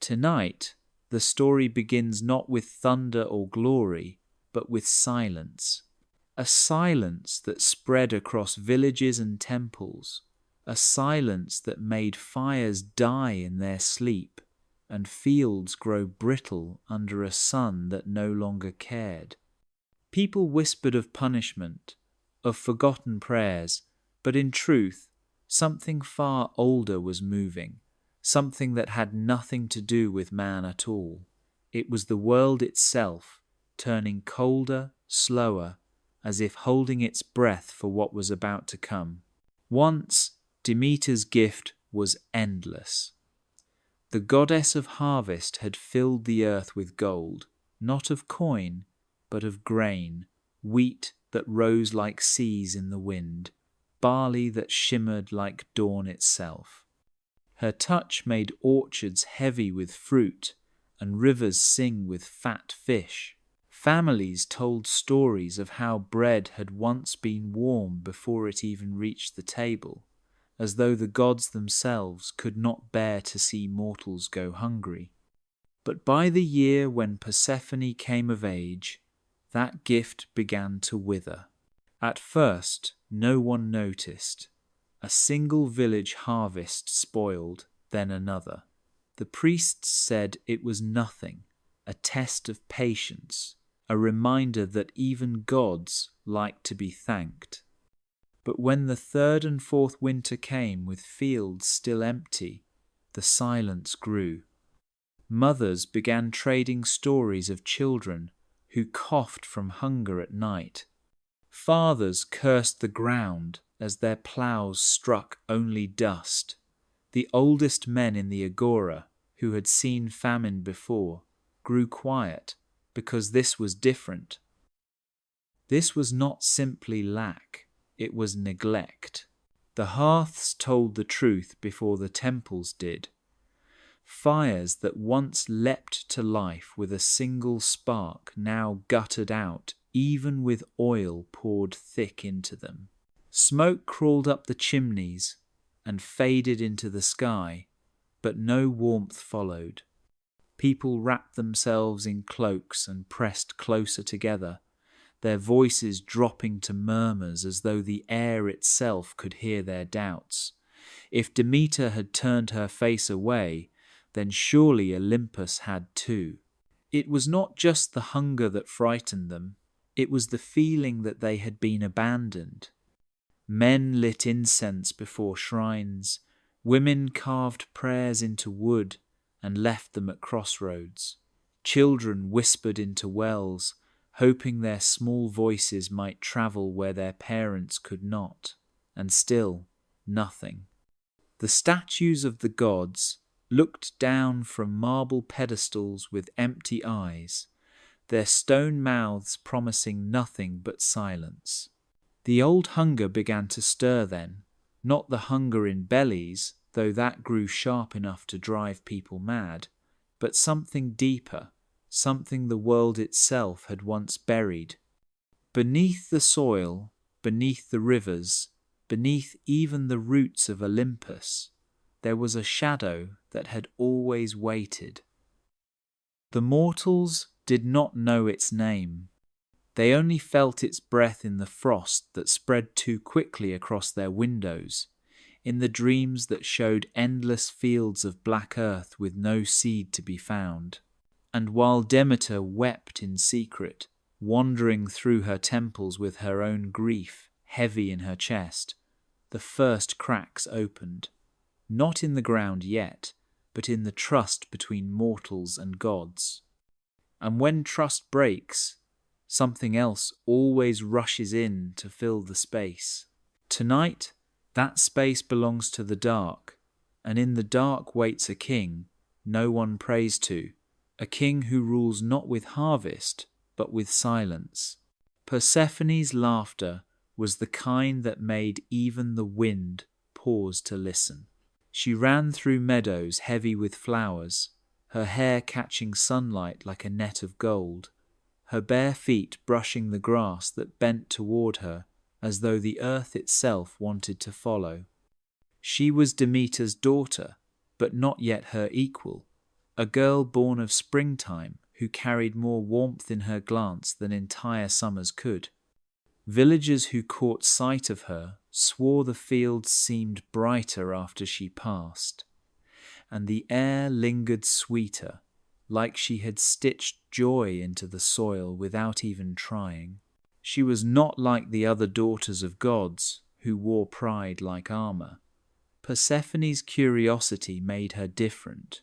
Tonight, the story begins not with thunder or glory, but with silence. A silence that spread across villages and temples, a silence that made fires die in their sleep, and fields grow brittle under a sun that no longer cared. People whispered of punishment, of forgotten prayers, but in truth, something far older was moving, something that had nothing to do with man at all. It was the world itself, turning colder, slower, as if holding its breath for what was about to come. Once, Demeter's gift was endless. The goddess of harvest had filled the earth with gold, not of coin, but of grain, wheat that rose like seas in the wind, barley that shimmered like dawn itself. Her touch made orchards heavy with fruit, and rivers sing with fat fish. Families told stories of how bread had once been warm before it even reached the table, as though the gods themselves could not bear to see mortals go hungry. But by the year when Persephone came of age, that gift began to wither. At first, no one noticed. A single village harvest spoiled, then another. The priests said it was nothing, a test of patience, a reminder that even gods like to be thanked. But when the third and fourth winter came with fields still empty, the silence grew. Mothers began trading stories of children who coughed from hunger at night. Fathers cursed the ground as their ploughs struck only dust. The oldest men in the agora, who had seen famine before, grew quiet because this was different. This was not simply lack, it was neglect. The hearths told the truth before the temples did. Fires that once leapt to life with a single spark now guttered out, even with oil poured thick into them. Smoke crawled up the chimneys and faded into the sky, but no warmth followed. People wrapped themselves in cloaks and pressed closer together, their voices dropping to murmurs as though the air itself could hear their doubts. If Demeter had turned her face away, then surely Olympus had too. It was not just the hunger that frightened them, it was the feeling that they had been abandoned. Men lit incense before shrines, women carved prayers into wood and left them at crossroads. Children whispered into wells, hoping their small voices might travel where their parents could not, and still nothing. The statues of the gods looked down from marble pedestals with empty eyes, their stone mouths promising nothing but silence. The old hunger began to stir then, not the hunger in bellies, though that grew sharp enough to drive people mad, but something deeper, something the world itself had once buried. Beneath the soil, beneath the rivers, beneath even the roots of Olympus, there was a shadow that had always waited. The mortals did not know its name. They only felt its breath in the frost that spread too quickly across their windows, in the dreams that showed endless fields of black earth with no seed to be found. And while Demeter wept in secret, wandering through her temples with her own grief heavy in her chest, the first cracks opened, not in the ground yet, but in the trust between mortals and gods. And when trust breaks, something else always rushes in to fill the space. Tonight, that space belongs to the dark, and in the dark waits a king no one prays to, a king who rules not with harvest, but with silence. Persephone's laughter was the kind that made even the wind pause to listen. She ran through meadows heavy with flowers, her hair catching sunlight like a net of gold, her bare feet brushing the grass that bent toward her as though the earth itself wanted to follow. She was Demeter's daughter, but not yet her equal. a girl born of springtime who carried more warmth in her glance than entire summers could. Villagers who caught sight of her swore the fields seemed brighter after she passed, and the air lingered sweeter, like she had stitched joy into the soil without even trying. She was not like the other daughters of gods, who wore pride like armor. Persephone's curiosity made her different.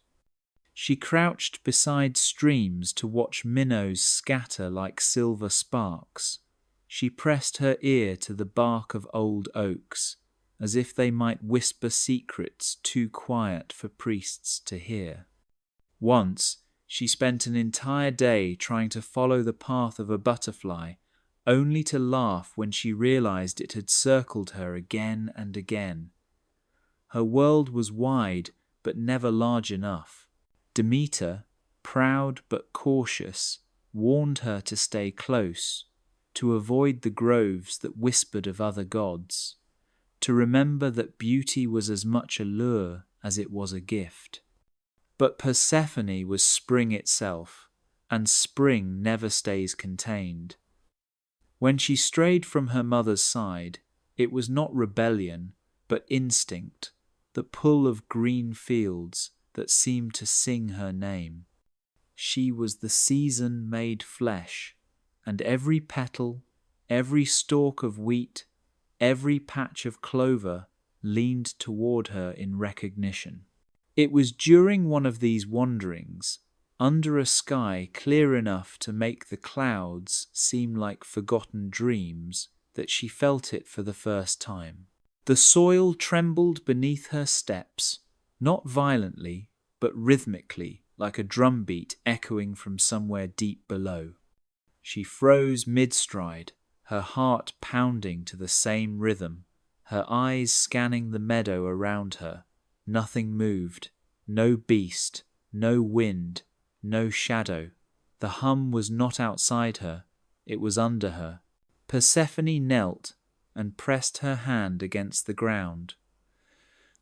She crouched beside streams to watch minnows scatter like silver sparks. She pressed her ear to the bark of old oaks, as if they might whisper secrets too quiet for priests to hear. Once, she spent an entire day trying to follow the path of a butterfly, only to laugh when she realized it had circled her again and again. Her world was wide, but never large enough. Demeter, proud but cautious, warned her to stay close, to avoid the groves that whispered of other gods, to remember that beauty was as much a lure as it was a gift. But Persephone was spring itself, and spring never stays contained. When she strayed from her mother's side, it was not rebellion, but instinct, the pull of green fields that seemed to sing her name. She was the season made flesh, and every petal, every stalk of wheat, every patch of clover leaned toward her in recognition. It was during one of these wanderings, under a sky clear enough to make the clouds seem like forgotten dreams, that she felt it for the first time. The soil trembled beneath her steps, not violently, but rhythmically, like a drumbeat echoing from somewhere deep below. She froze mid-stride, her heart pounding to the same rhythm, her eyes scanning the meadow around her. Nothing moved, no beast, no wind, no shadow. The hum was not outside her, it was under her. Persephone knelt and pressed her hand against the ground.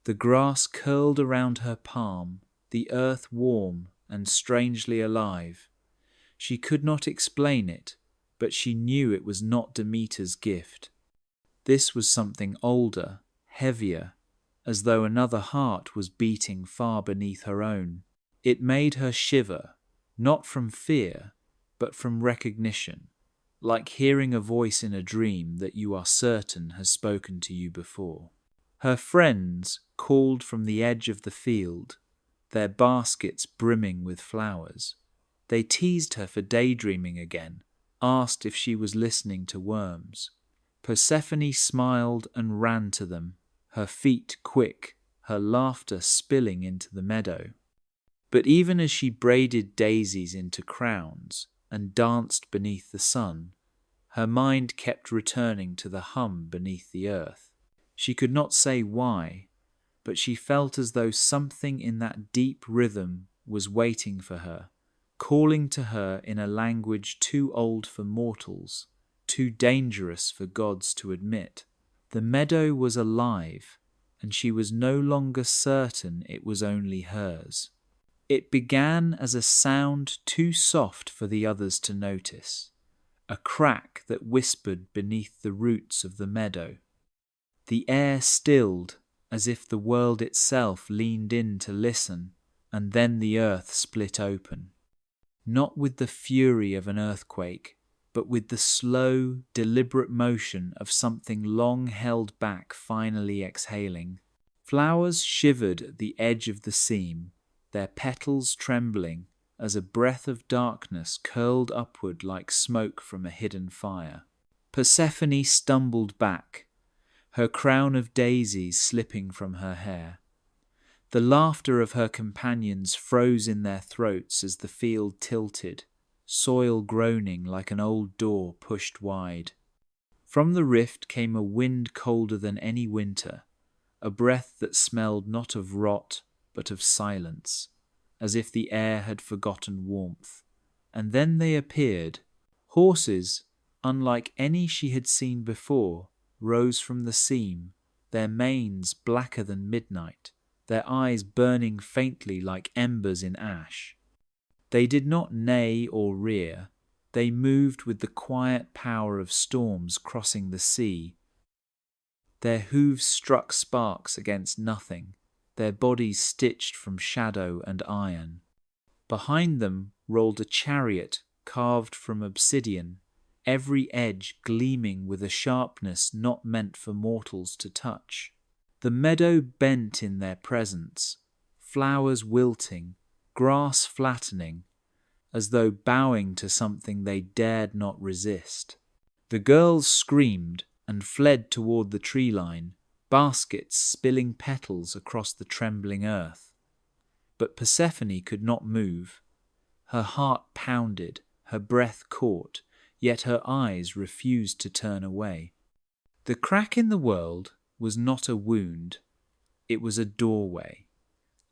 The grass curled around her palm, the earth warm and strangely alive. She could not explain it, but she knew it was not Demeter's gift. This was something older, heavier, as though another heart was beating far beneath her own. It made her shiver, not from fear, but from recognition, like hearing a voice in a dream that you are certain has spoken to you before. Her friends called from the edge of the field, their baskets brimming with flowers. They teased her for daydreaming again, asked if she was listening to worms. Persephone smiled and ran to them, her feet quick, her laughter spilling into the meadow. But even as she braided daisies into crowns and danced beneath the sun, her mind kept returning to the hum beneath the earth. She could not say why, but she felt as though something in that deep rhythm was waiting for her, calling to her in a language too old for mortals, too dangerous for gods to admit. The meadow was alive, and she was no longer certain it was only hers. It began as a sound too soft for the others to notice, a crack that whispered beneath the roots of the meadow. The air stilled, as if the world itself leaned in to listen, and then the earth split open. Not with the fury of an earthquake, but with the slow, deliberate motion of something long held back finally exhaling. Flowers shivered at the edge of the seam, their petals trembling as a breath of darkness curled upward like smoke from a hidden fire. Persephone stumbled back, her crown of daisies slipping from her hair. The laughter of her companions froze in their throats as the field tilted, soil groaning like an old door pushed wide. From the rift came a wind colder than any winter, a breath that smelled not of rot but of silence, as if the air had forgotten warmth. And then they appeared. Horses, unlike any she had seen before, rose from the seam, their manes blacker than midnight, their eyes burning faintly like embers in ash. They did not neigh or rear. They moved with the quiet power of storms crossing the sea. Their hooves struck sparks against nothing, their bodies stitched from shadow and iron. Behind them rolled a chariot carved from obsidian, every edge gleaming with a sharpness not meant for mortals to touch. The meadow bent in their presence, flowers wilting, grass flattening, as though bowing to something they dared not resist. The girls screamed and fled toward the tree line, baskets spilling petals across the trembling earth. But Persephone could not move. Her heart pounded, her breath caught, yet her eyes refused to turn away. The crack in the world was not a wound, it was a doorway,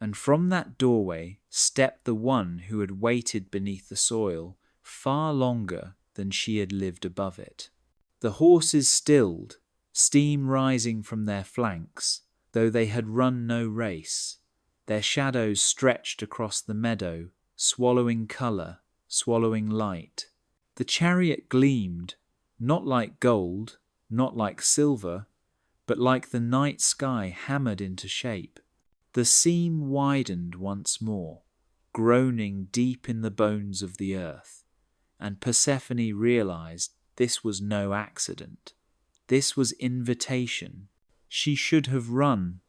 and from that doorway stepped the one who had waited beneath the soil far longer than she had lived above it. The horses stilled, steam rising from their flanks, though they had run no race. Their shadows stretched across the meadow, swallowing colour, swallowing light. The chariot gleamed, not like gold, not like silver, but like the night sky hammered into shape. The seam widened once more, groaning deep in the bones of the earth, and Persephone realized this was no accident. This was invitation. She should have run.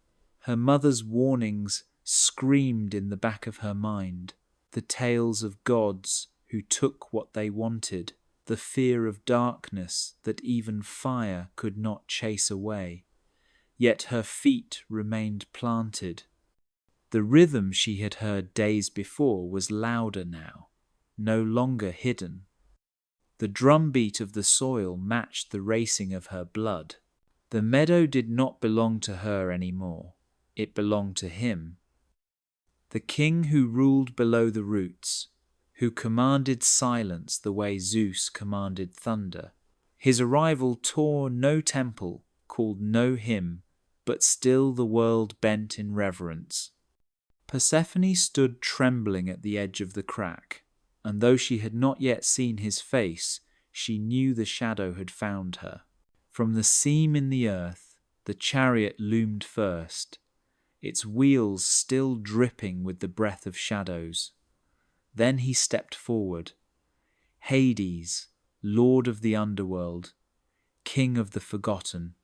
Her mother's warnings screamed in the back of her mind, the tales of gods who took what they wanted, the fear of darkness that even fire could not chase away. Yet her feet remained planted. The rhythm she had heard days before was louder now, no longer hidden. The drumbeat of the soil matched the racing of her blood. The meadow did not belong to her anymore. It belonged to him. The king who ruled below the roots, who commanded silence the way Zeus commanded thunder. His arrival tore no temple, called no hymn, but still the world bent in reverence. Persephone stood trembling at the edge of the crack, and though she had not yet seen his face, she knew the shadow had found her. From the seam in the earth, the chariot loomed first, its wheels still dripping with the breath of shadows. Then he stepped forward. Hades, lord of the underworld, king of the forgotten.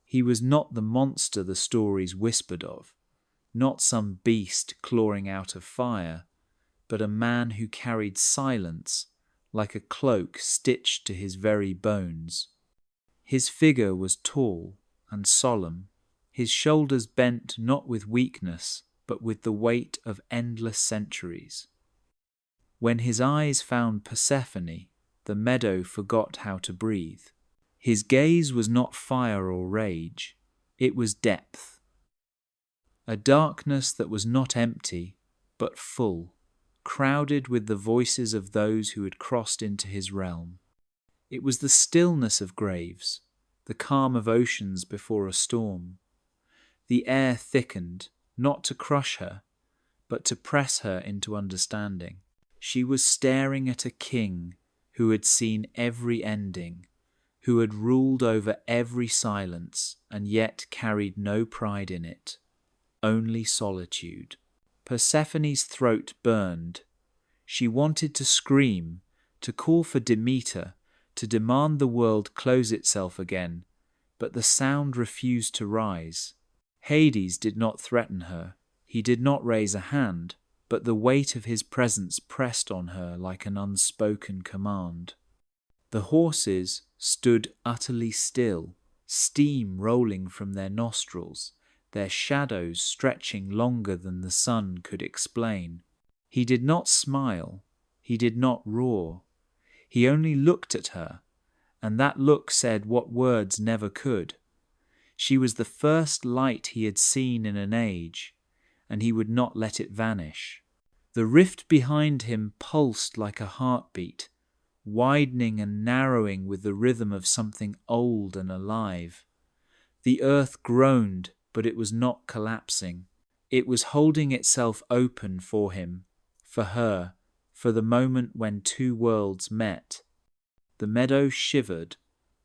He was not the monster the stories whispered of, not some beast clawing out of fire, but a man who carried silence like a cloak stitched to his very bones. His figure was tall and solemn, his shoulders bent not with weakness, but with the weight of endless centuries. When his eyes found Persephone, the meadow forgot how to breathe. His gaze was not fire or rage, it was depth. A darkness that was not empty, but full, crowded with the voices of those who had crossed into his realm. It was the stillness of graves, the calm of oceans before a storm. The air thickened, not to crush her, but to press her into understanding. She was staring at a king who had seen every ending, who had ruled over every silence and yet carried no pride in it, only solitude. Persephone's throat burned. She wanted to scream, to call for Demeter, to demand the world close itself again, but the sound refused to rise. Hades did not threaten her. He did not raise a hand, but the weight of his presence pressed on her like an unspoken command. The horses stood utterly still, steam rolling from their nostrils, their shadows stretching longer than the sun could explain. He did not smile, he did not roar. He only looked at her, and that look said what words never could. She was the first light he had seen in an age, and he would not let it vanish. The rift behind him pulsed like a heartbeat, widening and narrowing with the rhythm of something old and alive. The earth groaned, but it was not collapsing. It was holding itself open for him, for her, for the moment when two worlds met. The meadow shivered,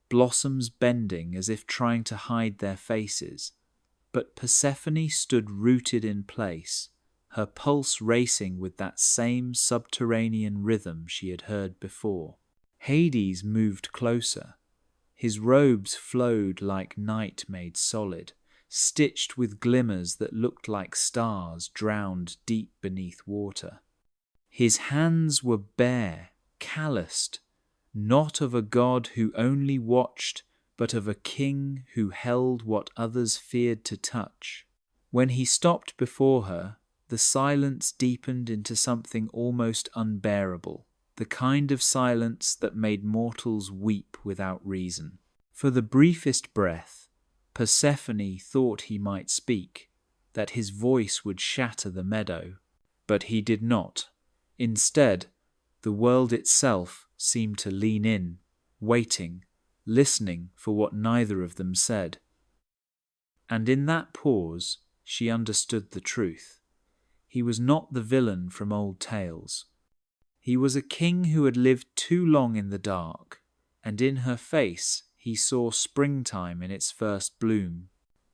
blossoms bending as if trying to hide their faces, but Persephone stood rooted in place, her pulse racing with that same subterranean rhythm she had heard before. Hades moved closer. His robes flowed like night made solid, stitched with glimmers that looked like stars drowned deep beneath water. His hands were bare, calloused, not of a god who only watched, but of a king who held what others feared to touch. When he stopped before her, the silence deepened into something almost unbearable, the kind of silence that made mortals weep without reason. For the briefest breath, Persephone thought he might speak, that his voice would shatter the meadow, but he did not. Instead, the world itself seemed to lean in, waiting, listening for what neither of them said. And in that pause, she understood the truth. He was not the villain from old tales. He was a king who had lived too long in the dark, and in her face he saw springtime in its first bloom.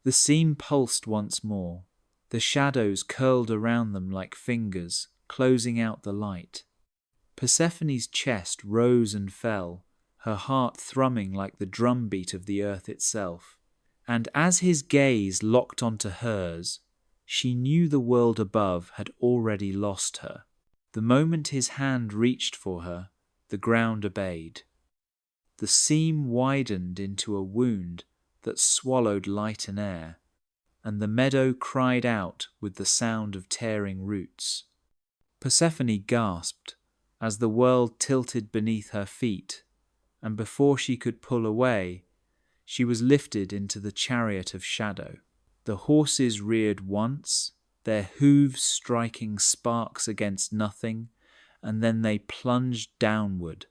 The scene pulsed once more. The shadows curled around them like fingers, closing out the light. Persephone's chest rose and fell, her heart thrumming like the drumbeat of the earth itself. And as his gaze locked onto hers, she knew the world above had already lost her. The moment his hand reached for her, the ground obeyed. The seam widened into a wound that swallowed light and air, and the meadow cried out with the sound of tearing roots. Persephone gasped as the world tilted beneath her feet, and before she could pull away, she was lifted into the chariot of shadow. The horses reared once, their hooves striking sparks against nothing, and then they plunged downward.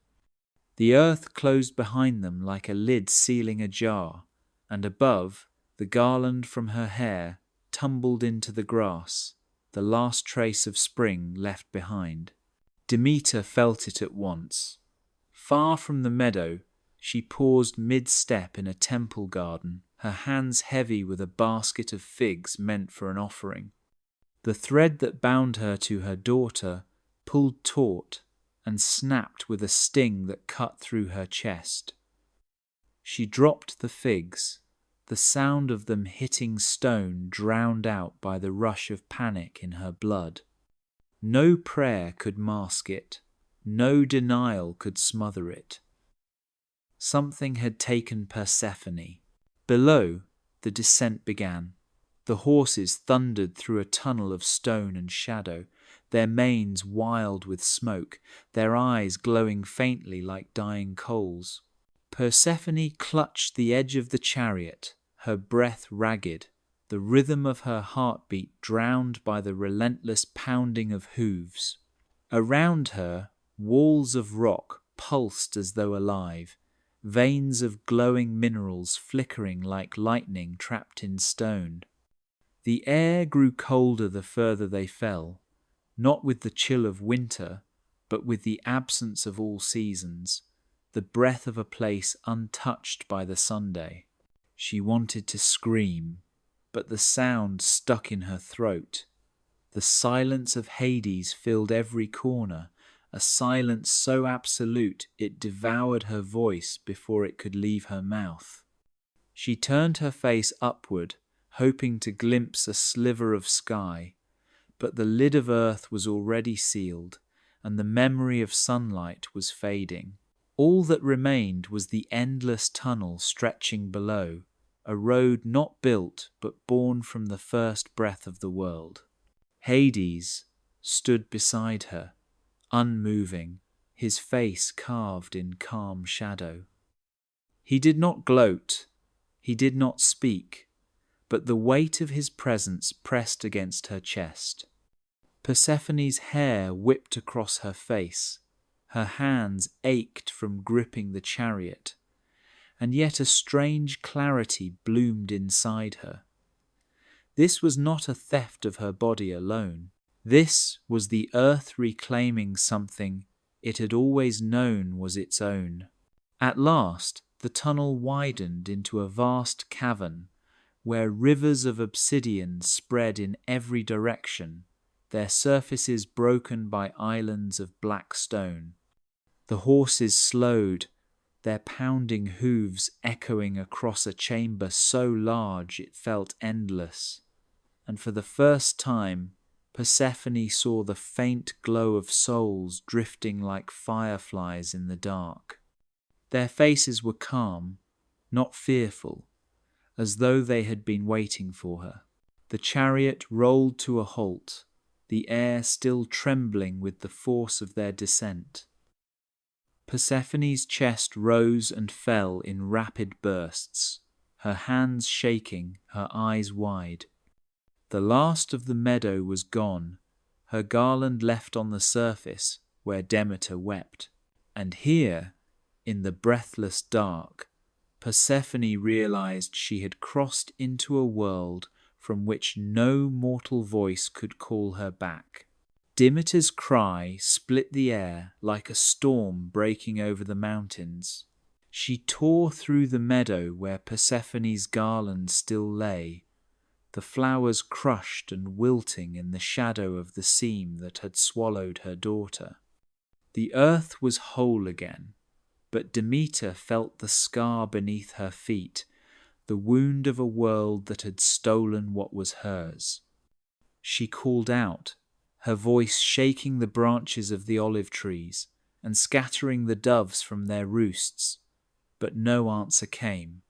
The earth closed behind them like a lid sealing a jar, and above, the garland from her hair tumbled into the grass, the last trace of spring left behind. Demeter felt it at once. Far from the meadow, she paused mid-step in a temple garden, her hands heavy with a basket of figs meant for an offering. The thread that bound her to her daughter pulled taut and snapped with a sting that cut through her chest. She dropped the figs, the sound of them hitting stone drowned out by the rush of panic in her blood. No prayer could mask it, no denial could smother it. Something had taken Persephone. Below, the descent began. The horses thundered through a tunnel of stone and shadow, their manes wild with smoke, their eyes glowing faintly like dying coals. Persephone clutched the edge of the chariot, her breath ragged, the rhythm of her heartbeat drowned by the relentless pounding of hooves. Around her, walls of rock pulsed as though alive, veins of glowing minerals flickering like lightning trapped in stone. The air grew colder the further they fell, not with the chill of winter, but with the absence of all seasons, the breath of a place untouched by the Sunday. She wanted to scream, but the sound stuck in her throat. The silence of Hades filled every corner, a silence so absolute it devoured her voice before it could leave her mouth. She turned her face upward, hoping to glimpse a sliver of sky, but the lid of earth was already sealed, and the memory of sunlight was fading. All that remained was the endless tunnel stretching below, a road not built but born from the first breath of the world. Hades stood beside her, unmoving, his face carved in calm shadow. He did not gloat, he did not speak, but the weight of his presence pressed against her chest. Persephone's hair whipped across her face, her hands ached from gripping the chariot, and yet a strange clarity bloomed inside her. This was not a theft of her body alone. This was the earth reclaiming something it had always known was its own. At last, the tunnel widened into a vast cavern where rivers of obsidian spread in every direction, their surfaces broken by islands of black stone. The horses slowed, their pounding hooves echoing across a chamber so large it felt endless. And for the first time, Persephone saw the faint glow of souls drifting like fireflies in the dark. Their faces were calm, not fearful, as though they had been waiting for her. The chariot rolled to a halt, the air still trembling with the force of their descent. Persephone's chest rose and fell in rapid bursts, her hands shaking, her eyes wide. The last of the meadow was gone, her garland left on the surface where Demeter wept. And here, in the breathless dark, Persephone realized she had crossed into a world from which no mortal voice could call her back. Demeter's cry split the air like a storm breaking over the mountains. She tore through the meadow where Persephone's garland still lay, the flowers crushed and wilting in the shadow of the seam that had swallowed her daughter. The earth was whole again, but Demeter felt the scar beneath her feet, the wound of a world that had stolen what was hers. She called out, her voice shaking the branches of the olive trees and scattering the doves from their roosts, but no answer came.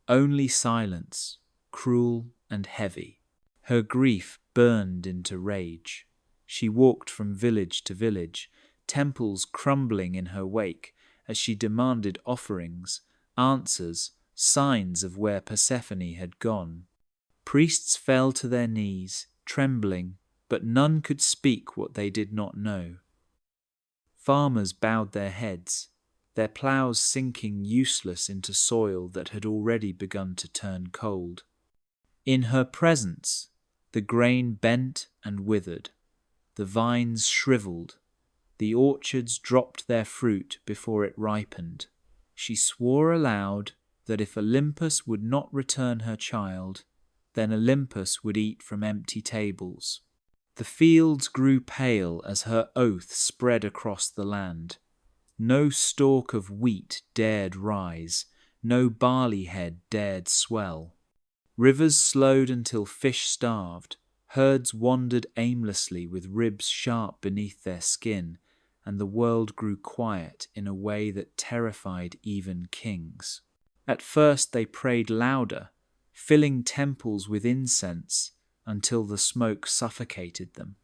Only silence, cruel and heavy. Her grief burned into rage. She walked from village to village, temples crumbling in her wake as she demanded offerings, answers, signs of where Persephone had gone. Priests fell to their knees, trembling, but none could speak what they did not know. Farmers bowed their heads, their ploughs sinking useless into soil that had already begun to turn cold. In her presence, the grain bent and withered, the vines shriveled, the orchards dropped their fruit before it ripened. She swore aloud that if Olympus would not return her child, then Olympus would eat from empty tables. The fields grew pale as her oath spread across the land. No stalk of wheat dared rise, no barley head dared swell. Rivers slowed until fish starved, herds wandered aimlessly with ribs sharp beneath their skin, and the world grew quiet in a way that terrified even kings. At first they prayed louder, filling temples with incense until the smoke suffocated them.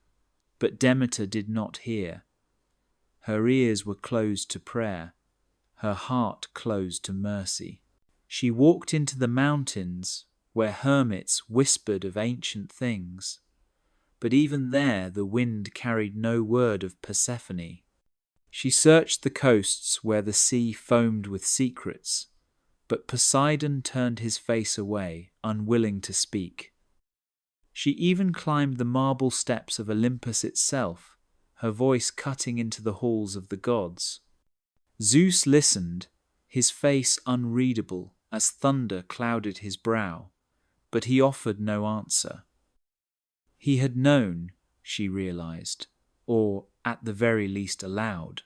But Demeter did not hear. Her ears were closed to prayer, her heart closed to mercy. She walked into the mountains where hermits whispered of ancient things, but even there the wind carried no word of Persephone. She searched the coasts where the sea foamed with secrets, but Poseidon turned his face away, unwilling to speak. She even climbed the marble steps of Olympus itself, her voice cutting into the halls of the gods. Zeus listened, his face unreadable as thunder clouded his brow, but he offered no answer. He had known, she realized, or at the very least allowed.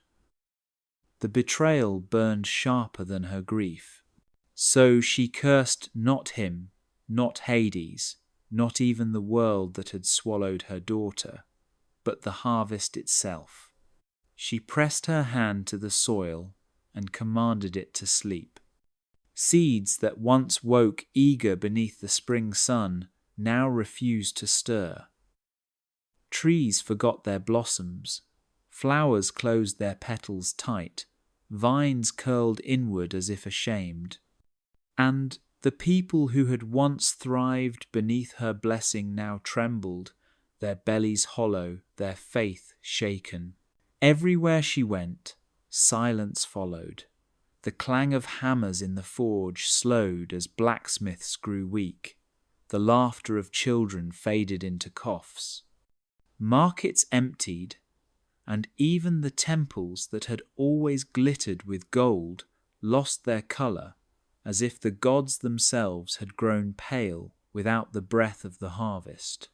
The betrayal burned sharper than her grief. So she cursed not him, not Hades, not even the world that had swallowed her daughter, but the harvest itself. She pressed her hand to the soil and commanded it to sleep. Seeds that once woke eager beneath the spring sun now refused to stir. Trees forgot their blossoms, flowers closed their petals tight, vines curled inward as if ashamed. And the people who had once thrived beneath her blessing now trembled, their bellies hollow, their faith shaken. Everywhere she went, silence followed. The clang of hammers in the forge slowed as blacksmiths grew weak. The laughter of children faded into coughs. Markets emptied, and even the temples that had always glittered with gold lost their colour, as if the gods themselves had grown pale without the breath of the harvest.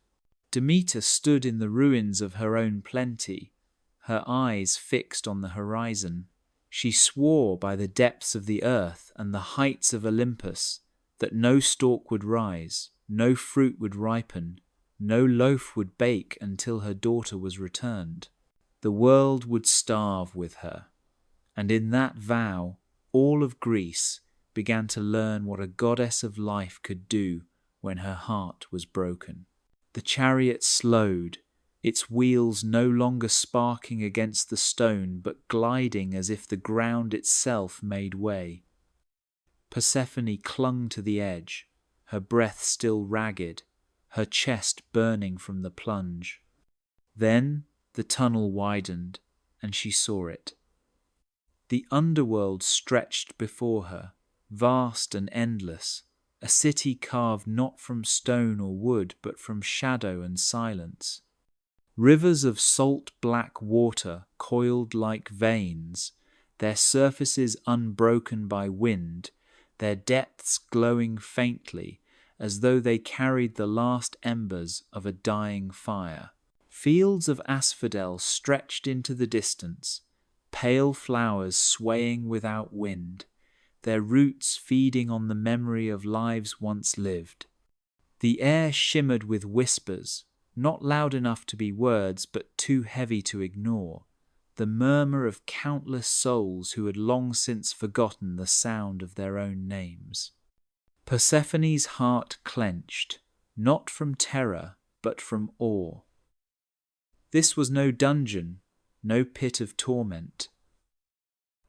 Demeter stood in the ruins of her own plenty, her eyes fixed on the horizon. She swore by the depths of the earth and the heights of Olympus that no stalk would rise, no fruit would ripen, no loaf would bake until her daughter was returned. The world would starve with her. And in that vow, all of Greece began to learn what a goddess of life could do when her heart was broken. The chariot slowed, its wheels no longer sparking against the stone, but gliding as if the ground itself made way. Persephone clung to the edge, her breath still ragged, her chest burning from the plunge. Then the tunnel widened, and she saw it. The underworld stretched before her, vast and endless, a city carved not from stone or wood, but from shadow and silence. Rivers of salt black water coiled like veins, their surfaces unbroken by wind, their depths glowing faintly as though they carried the last embers of a dying fire. Fields of asphodel stretched into the distance, pale flowers swaying without wind, their roots feeding on the memory of lives once lived. The air shimmered with whispers, not loud enough to be words but too heavy to ignore, the murmur of countless souls who had long since forgotten the sound of their own names. Persephone's heart clenched, not from terror but from awe. This was no dungeon, no pit of torment.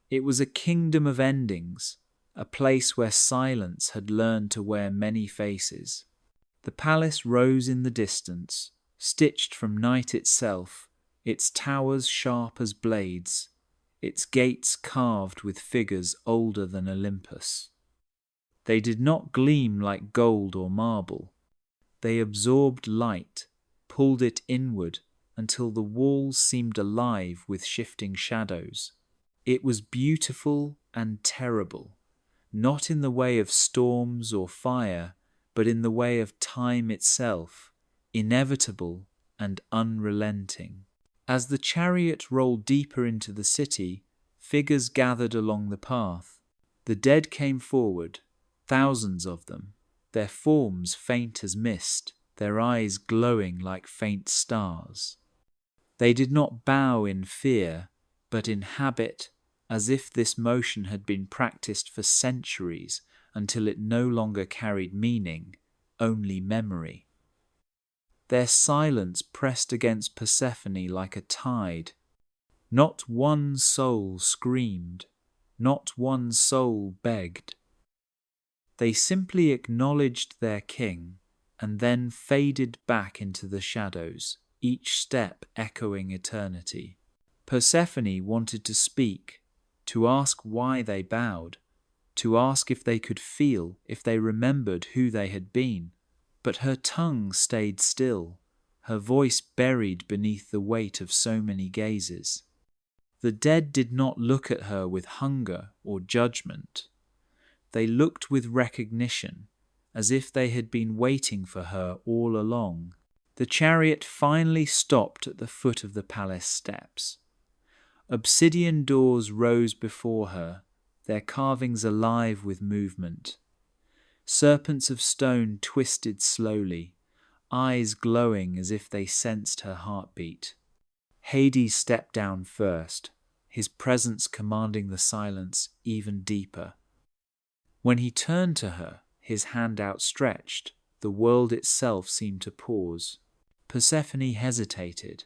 It was a kingdom of endings, a place where silence had learned to wear many faces. The palace rose in the distance, stitched from night itself, its towers sharp as blades, its gates carved with figures older than Olympus. They did not gleam like gold or marble. They absorbed light, pulled it inward until the walls seemed alive with shifting shadows. It was beautiful and terrible, not in the way of storms or fire, but in the way of time itself, inevitable and unrelenting. As the chariot rolled deeper into the city, figures gathered along the path. The dead came forward, thousands of them, their forms faint as mist, their eyes glowing like faint stars. They did not bow in fear, but in habit, as if this motion had been practiced for centuries until it no longer carried meaning, only memory. Their silence pressed against Persephone like a tide. Not one soul screamed, not one soul begged. They simply acknowledged their king and then faded back into the shadows, each step echoing eternity. Persephone wanted to speak, to ask why they bowed, to ask if they could feel, if they remembered who they had been. But her tongue stayed still, her voice buried beneath the weight of so many gazes. The dead did not look at her with hunger or judgment. They looked with recognition, as if they had been waiting for her all along. The chariot finally stopped at the foot of the palace steps. Obsidian doors rose before her, their carvings alive with movement. Serpents of stone twisted slowly, eyes glowing as if they sensed her heartbeat. Hades stepped down first, his presence commanding the silence even deeper. When he turned to her, his hand outstretched, the world itself seemed to pause. Persephone hesitated.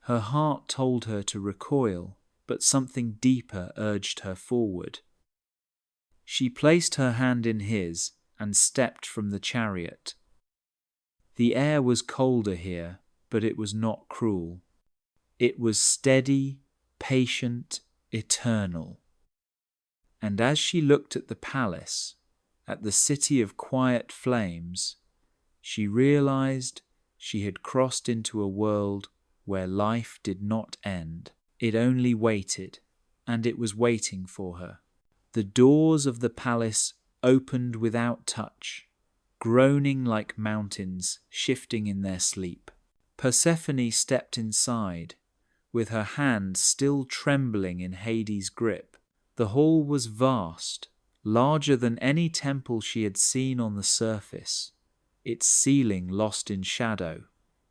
Her heart told her to recoil, but something deeper urged her forward. She placed her hand in his and stepped from the chariot. The air was colder here, but it was not cruel. It was steady, patient, eternal. And as she looked at the palace, at the city of quiet flames, She realized she had crossed into a world where life did not end. It only waited, and it was waiting for her. The doors of the palace opened without touch, groaning like mountains shifting in their sleep. Persephone stepped inside, with her hand still trembling in Hades' grip. The hall was vast, larger than any temple she had seen on the surface, its ceiling lost in shadow,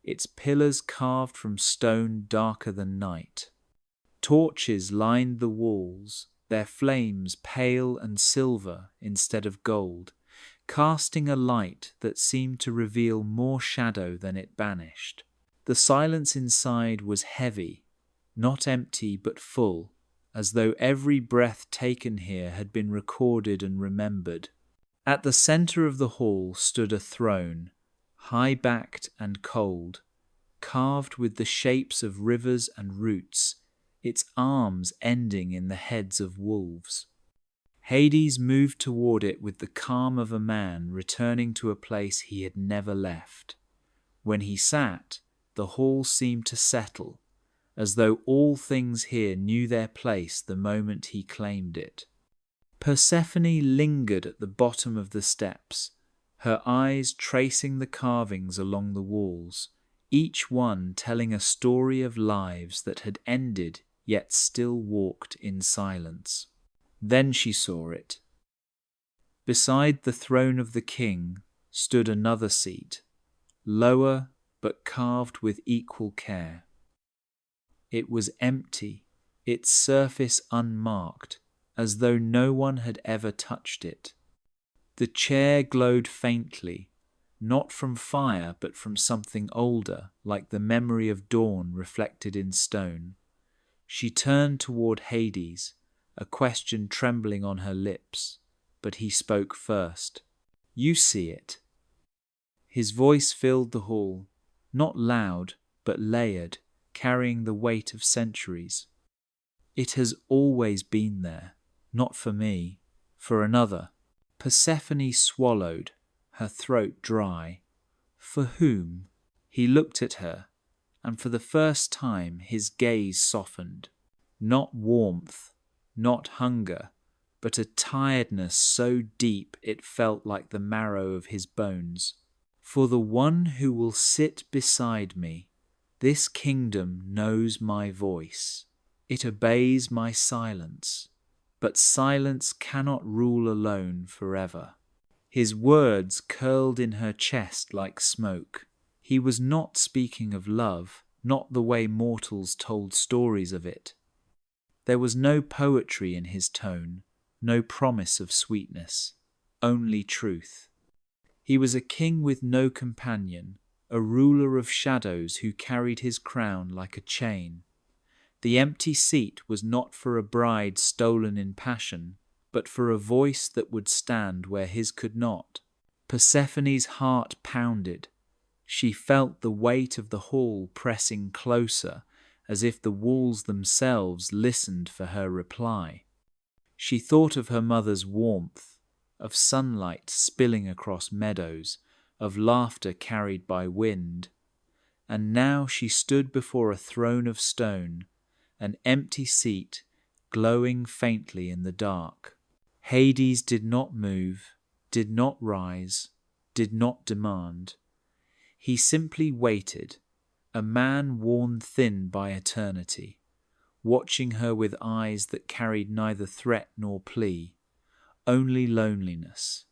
its pillars carved from stone darker than night. Torches lined the walls, their flames pale and silver instead of gold, casting a light that seemed to reveal more shadow than it banished. The silence inside was heavy, not empty but full, as though every breath taken here had been recorded and remembered. At the center of the hall stood a throne, high-backed and cold, carved with the shapes of rivers and roots, its arms ending in the heads of wolves. Hades moved toward it with the calm of a man returning to a place he had never left. When he sat, the hall seemed to settle, as though all things here knew their place the moment he claimed it. Persephone lingered at the bottom of the steps, her eyes tracing the carvings along the walls, each one telling a story of lives that had ended yet still walked in silence. Then she saw it. Beside the throne of the king stood another seat, lower but carved with equal care. It was empty, its surface unmarked, as though no one had ever touched it. The chair glowed faintly, not from fire but from something older, like the memory of dawn reflected in stone. She turned toward Hades, a question trembling on her lips, but he spoke first. "You see it." His voice filled the hall, not loud, but layered, carrying the weight of centuries. "It has always been there, not for me, for another." Persephone swallowed, her throat dry. "For whom?" He looked at her, and for the first time his gaze softened. Not warmth, not hunger, but a tiredness so deep it felt like the marrow of his bones. "For the one who will sit beside me. This kingdom knows my voice. It obeys my silence. But silence cannot rule alone forever." His words curled in her chest like smoke. He was not speaking of love, not the way mortals told stories of it. There was no poetry in his tone, no promise of sweetness, only truth. He was a king with no companion, a ruler of shadows who carried his crown like a chain. The empty seat was not for a bride stolen in passion, but for a voice that would stand where his could not. Persephone's heart pounded. She felt the weight of the hall pressing closer, as if the walls themselves listened for her reply. She thought of her mother's warmth, of sunlight spilling across meadows, of laughter carried by wind. And now she stood before a throne of stone, an empty seat glowing faintly in the dark. Hades did not move, did not rise, did not demand. He simply waited, a man worn thin by eternity, watching her with eyes that carried neither threat nor plea, only loneliness.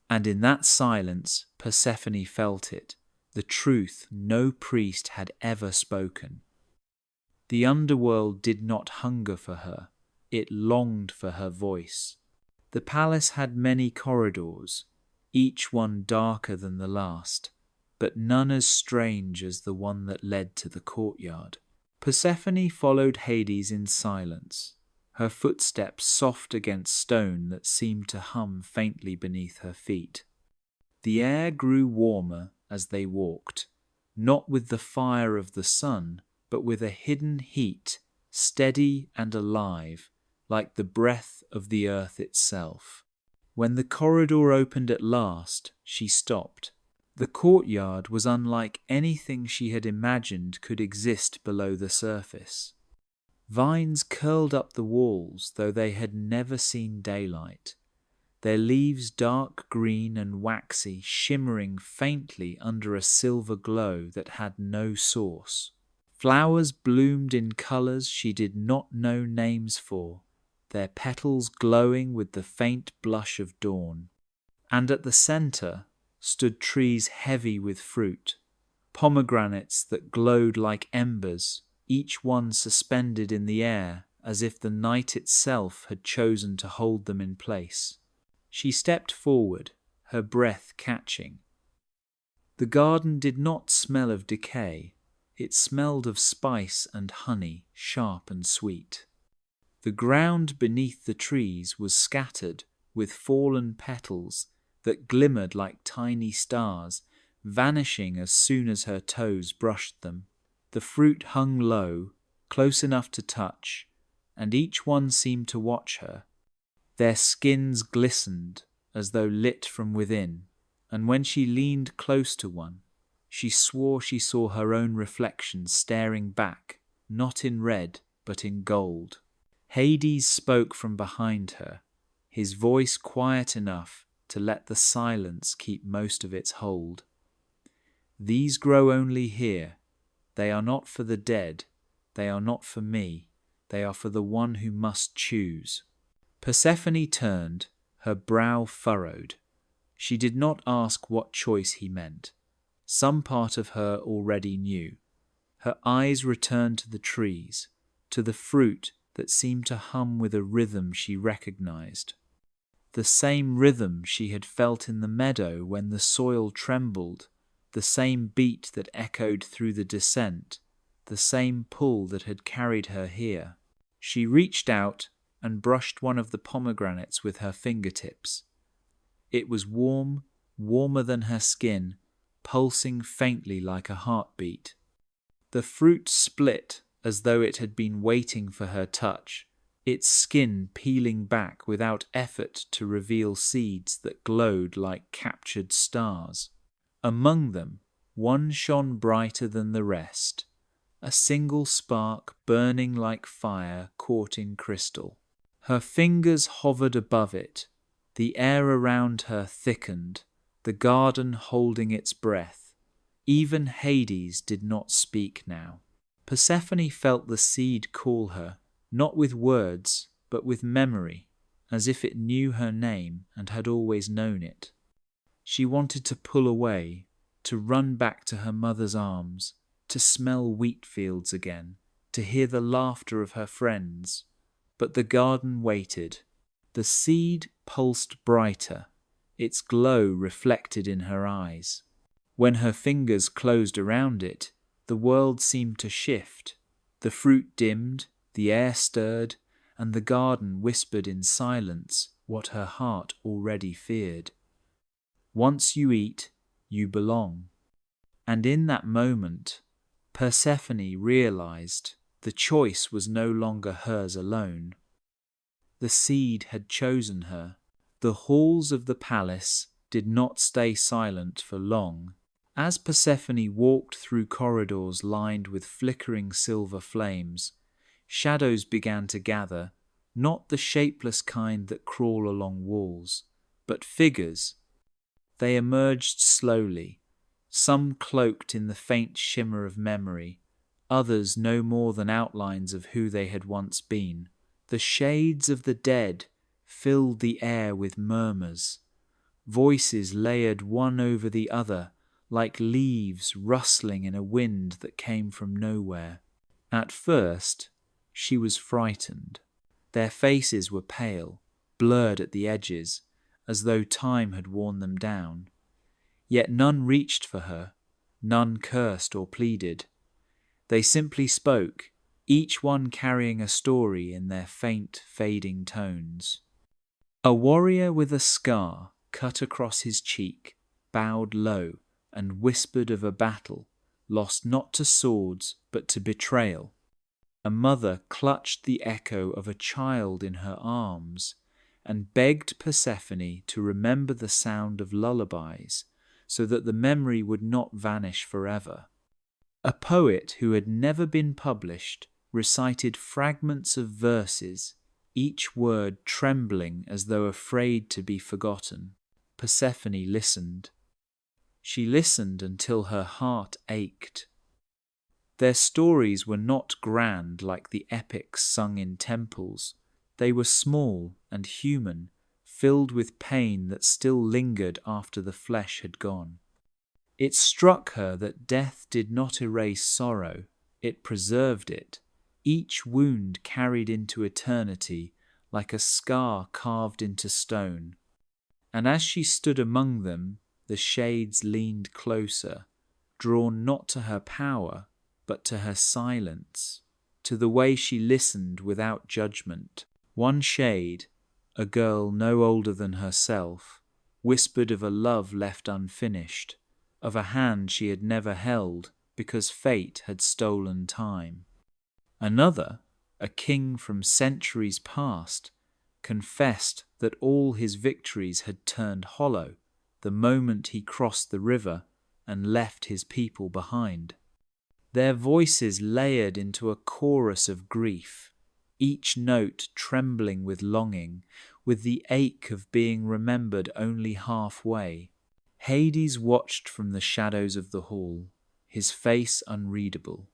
And in that silence, Persephone felt it, the truth no priest had ever spoken. The underworld did not hunger for her, it longed for her voice. The palace had many corridors, each one darker than the last, but none as strange as the one that led to the courtyard. Persephone followed Hades in silence, her footsteps soft against stone that seemed to hum faintly beneath her feet. The air grew warmer as they walked, not with the fire of the sun, but with a hidden heat, steady and alive, like the breath of the earth itself. When the corridor opened at last, she stopped. The courtyard was unlike anything she had imagined could exist below the surface. Vines curled up the walls, though they had never seen daylight, their leaves dark green and waxy, shimmering faintly under a silver glow that had no source. Flowers bloomed in colours she did not know names for, their petals glowing with the faint blush of dawn. And at the centre stood trees heavy with fruit, pomegranates that glowed like embers, each one suspended in the air as if the night itself had chosen to hold them in place. She stepped forward, her breath catching. The garden did not smell of decay. It smelled of spice and honey, sharp and sweet. The ground beneath the trees was scattered with fallen petals that glimmered like tiny stars, vanishing as soon as her toes brushed them. The fruit hung low, close enough to touch, and each one seemed to watch her. Their skins glistened as though lit from within, and when she leaned close to one, she swore she saw her own reflection staring back, not in red, but in gold. Hades spoke from behind her, his voice quiet enough to let the silence keep most of its hold. These grow only here. They are not for the dead. They are not for me. They are for the one who must choose. Persephone turned, her brow furrowed. She did not ask what choice he meant. Some part of her already knew. Her eyes returned to the trees, to the fruit that seemed to hum with a rhythm she recognized. The same rhythm she had felt in the meadow when the soil trembled, the same beat that echoed through the descent, the same pull that had carried her here. She reached out and brushed one of the pomegranates with her fingertips. It was warm, warmer than her skin, pulsing faintly like a heartbeat. The fruit split as though it had been waiting for her touch, its skin peeling back without effort to reveal seeds that glowed like captured stars. Among them, one shone brighter than the rest, a single spark burning like fire caught in crystal. Her fingers hovered above it, the air around her thickened, the garden holding its breath. Even Hades did not speak now. Persephone felt the seed call her, not with words, but with memory, as if it knew her name and had always known it. She wanted to pull away, to run back to her mother's arms, to smell wheat fields again, to hear the laughter of her friends. But the garden waited. The seed pulsed brighter, its glow reflected in her eyes. When her fingers closed around it, the world seemed to shift. The fruit dimmed, the air stirred, and the garden whispered in silence what her heart already feared. Once you eat, you belong. And in that moment, Persephone realized the choice was no longer hers alone. The seed had chosen her. The halls of the palace did not stay silent for long. As Persephone walked through corridors lined with flickering silver flames, shadows began to gather, not the shapeless kind that crawl along walls, but figures. They emerged slowly, some cloaked in the faint shimmer of memory, others no more than outlines of who they had once been. The shades of the dead filled the air with murmurs, voices layered one over the other, like leaves rustling in a wind that came from nowhere. At first, she was frightened. Their faces were pale, blurred at the edges, as though time had worn them down. Yet none reached for her, none cursed or pleaded. They simply spoke, each one carrying a story in their faint, fading tones. A warrior with a scar cut across his cheek bowed low and whispered of a battle lost not to swords but to betrayal. A mother clutched the echo of a child in her arms and begged Persephone to remember the sound of lullabies, so that the memory would not vanish forever. A poet who had never been published recited fragments of verses, each word trembling as though afraid to be forgotten. Persephone listened. She listened until her heart ached. Their stories were not grand like the epics sung in temples. They were small and human, filled with pain that still lingered after the flesh had gone. It struck her that death did not erase sorrow, it preserved it, each wound carried into eternity like a scar carved into stone. And as she stood among them, the shades leaned closer, drawn not to her power, but to her silence, to the way she listened without judgment. One shade, a girl no older than herself, whispered of a love left unfinished, of a hand she had never held because fate had stolen time. Another, a king from centuries past, confessed that all his victories had turned hollow the moment he crossed the river and left his people behind. Their voices layered into a chorus of grief, each note trembling with longing, with the ache of being remembered only halfway. Hades watched from the shadows of the hall, his face unreadable.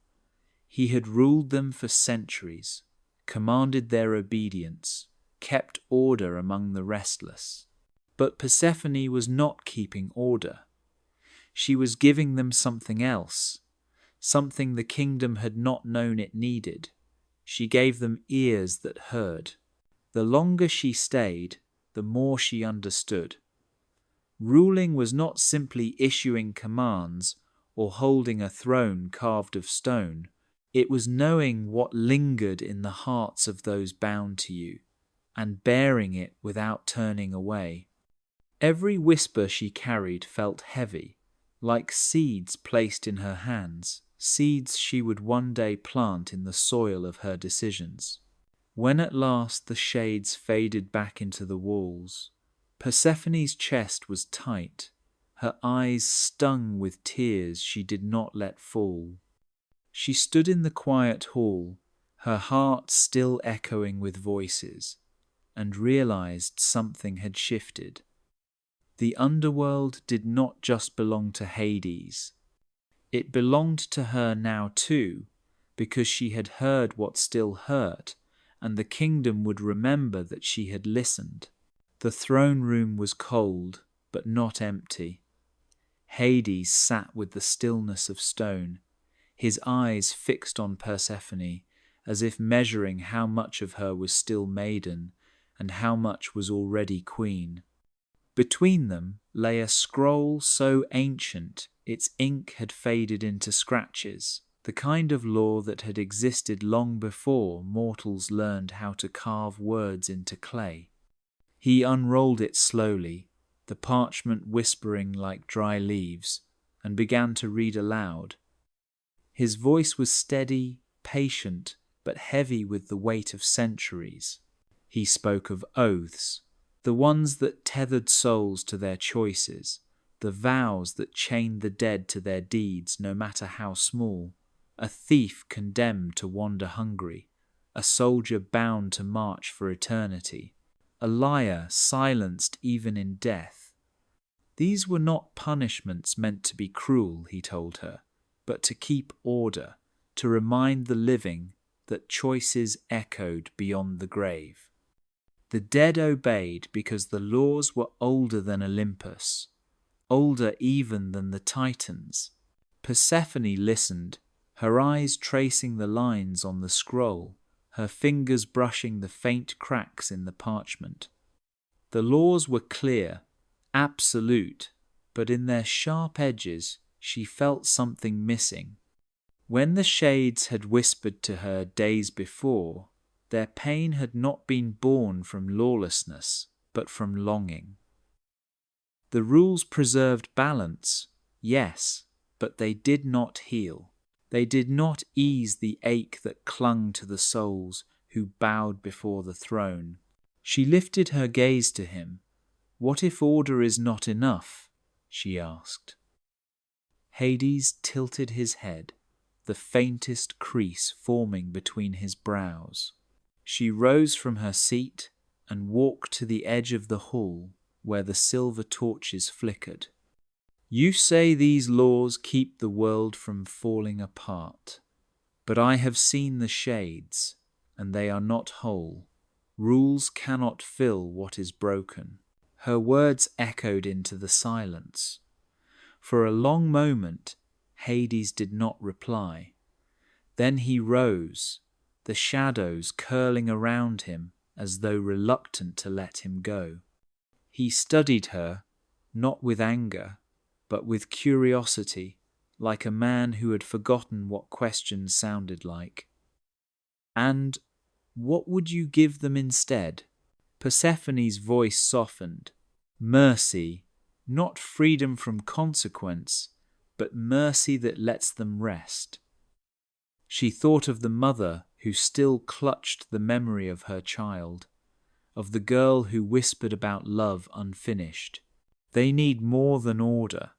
He had ruled them for centuries, commanded their obedience, kept order among the restless. But Persephone was not keeping order. She was giving them something else, something the kingdom had not known it needed. She gave them ears that heard. The longer she stayed, the more she understood. Ruling was not simply issuing commands or holding a throne carved of stone. It was knowing what lingered in the hearts of those bound to you, and bearing it without turning away. Every whisper she carried felt heavy, like seeds placed in her hands, seeds she would one day plant in the soil of her decisions. When at last the shades faded back into the walls, Persephone's chest was tight, her eyes stung with tears she did not let fall. She stood in the quiet hall, her heart still echoing with voices, and realized something had shifted. The underworld did not just belong to Hades. It belonged to her now too, because she had heard what still hurt, and the kingdom would remember that she had listened. The throne room was cold, but not empty. Hades sat with the stillness of stone, his eyes fixed on Persephone, as if measuring how much of her was still maiden, and how much was already queen. Between them lay a scroll so ancient its ink had faded into scratches, the kind of law that had existed long before mortals learned how to carve words into clay. He unrolled it slowly, the parchment whispering like dry leaves, and began to read aloud. His voice was steady, patient, but heavy with the weight of centuries. He spoke of oaths, the ones that tethered souls to their choices, the vows that chained the dead to their deeds no matter how small, a thief condemned to wander hungry, a soldier bound to march for eternity, a liar silenced even in death. These were not punishments meant to be cruel, he told her, but to keep order, to remind the living that choices echoed beyond the grave. The dead obeyed because the laws were older than Olympus, older even than the Titans. Persephone listened, her eyes tracing the lines on the scroll, her fingers brushing the faint cracks in the parchment. The laws were clear, absolute, but in their sharp edges she felt something missing. When the shades had whispered to her days before, their pain had not been born from lawlessness, but from longing. The rules preserved balance, yes, but they did not heal. They did not ease the ache that clung to the souls who bowed before the throne. She lifted her gaze to him. What if order is not enough? she asked. Hades tilted his head, the faintest crease forming between his brows. She rose from her seat and walked to the edge of the hall where the silver torches flickered. You say these laws keep the world from falling apart, but I have seen the shades, and they are not whole. Rules cannot fill what is broken. Her words echoed into the silence. For a long moment, Hades did not reply. Then he rose, the shadows curling around him as though reluctant to let him go. He studied her, not with anger, but with curiosity, like a man who had forgotten what questions sounded like. And what would you give them instead? Persephone's voice softened. Mercy, not freedom from consequence, but mercy that lets them rest. She thought of the mother who still clutched the memory of her child, of the girl who whispered about love unfinished. They need more than order.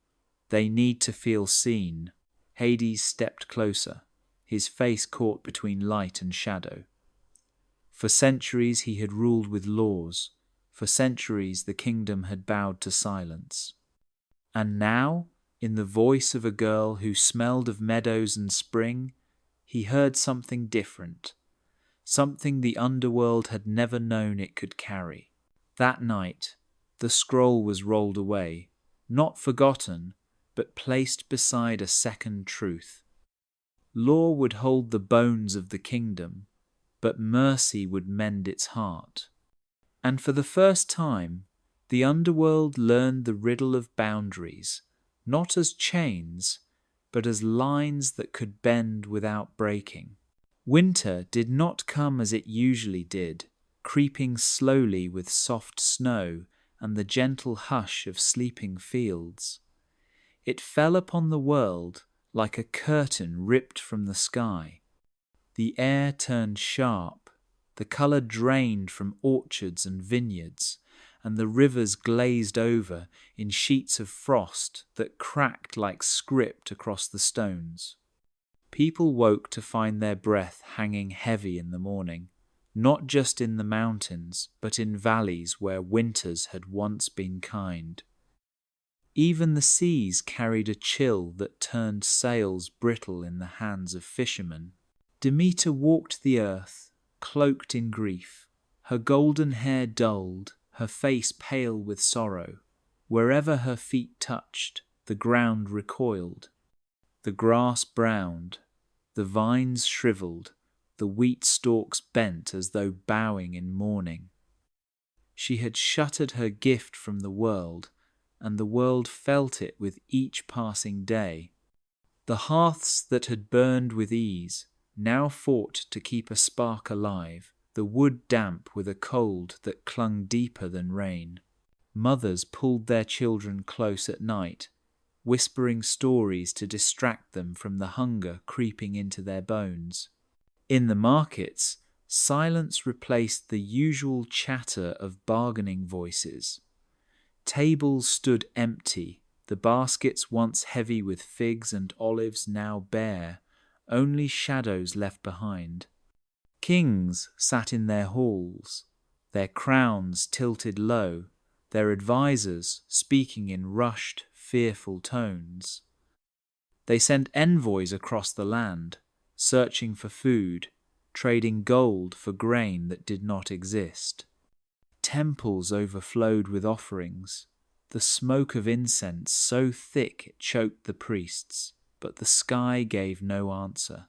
They need to feel seen. Hades stepped closer, his face caught between light and shadow. For centuries he had ruled with laws. For centuries the kingdom had bowed to silence. And now, in the voice of a girl who smelled of meadows and spring, he heard something different, something the underworld had never known it could carry. That night, the scroll was rolled away, not forgotten, but placed beside a second truth. Law would hold the bones of the kingdom, but mercy would mend its heart. And for the first time, the underworld learned the riddle of boundaries, not as chains, but as lines that could bend without breaking. Winter did not come as it usually did, creeping slowly with soft snow and the gentle hush of sleeping fields. It fell upon the world like a curtain ripped from the sky. The air turned sharp, the colour drained from orchards and vineyards, and the rivers glazed over in sheets of frost that cracked like script across the stones. People woke to find their breath hanging heavy in the morning, not just in the mountains, but in valleys where winters had once been kind. Even the seas carried a chill that turned sails brittle in the hands of fishermen. Demeter walked the earth, cloaked in grief, her golden hair dulled, her face pale with sorrow. Wherever her feet touched, the ground recoiled. The grass browned, the vines shriveled, the wheat stalks bent as though bowing in mourning. She had shuttered her gift from the world, and the world felt it with each passing day. The hearths that had burned with ease now fought to keep a spark alive, the wood damp with a cold that clung deeper than rain. Mothers pulled their children close at night, whispering stories to distract them from the hunger creeping into their bones. In the markets, silence replaced the usual chatter of bargaining voices. Tables stood empty, the baskets once heavy with figs and olives now bare, only shadows left behind. Kings sat in their halls, their crowns tilted low, their advisers speaking in rushed, fearful tones. They sent envoys across the land, searching for food, trading gold for grain that did not exist. Temples overflowed with offerings, the smoke of incense so thick it choked the priests, but the sky gave no answer.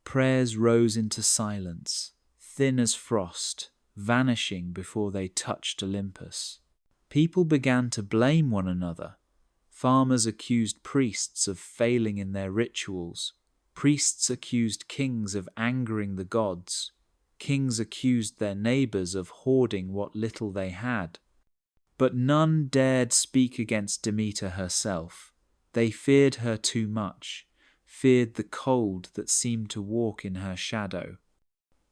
Prayers rose into silence, thin as frost, vanishing before they touched Olympus. People began to blame one another. Farmers accused priests of failing in their rituals. Priests accused kings of angering the gods. Kings accused their neighbours of hoarding what little they had. But none dared speak against Demeter herself. They feared her too much, feared the cold that seemed to walk in her shadow.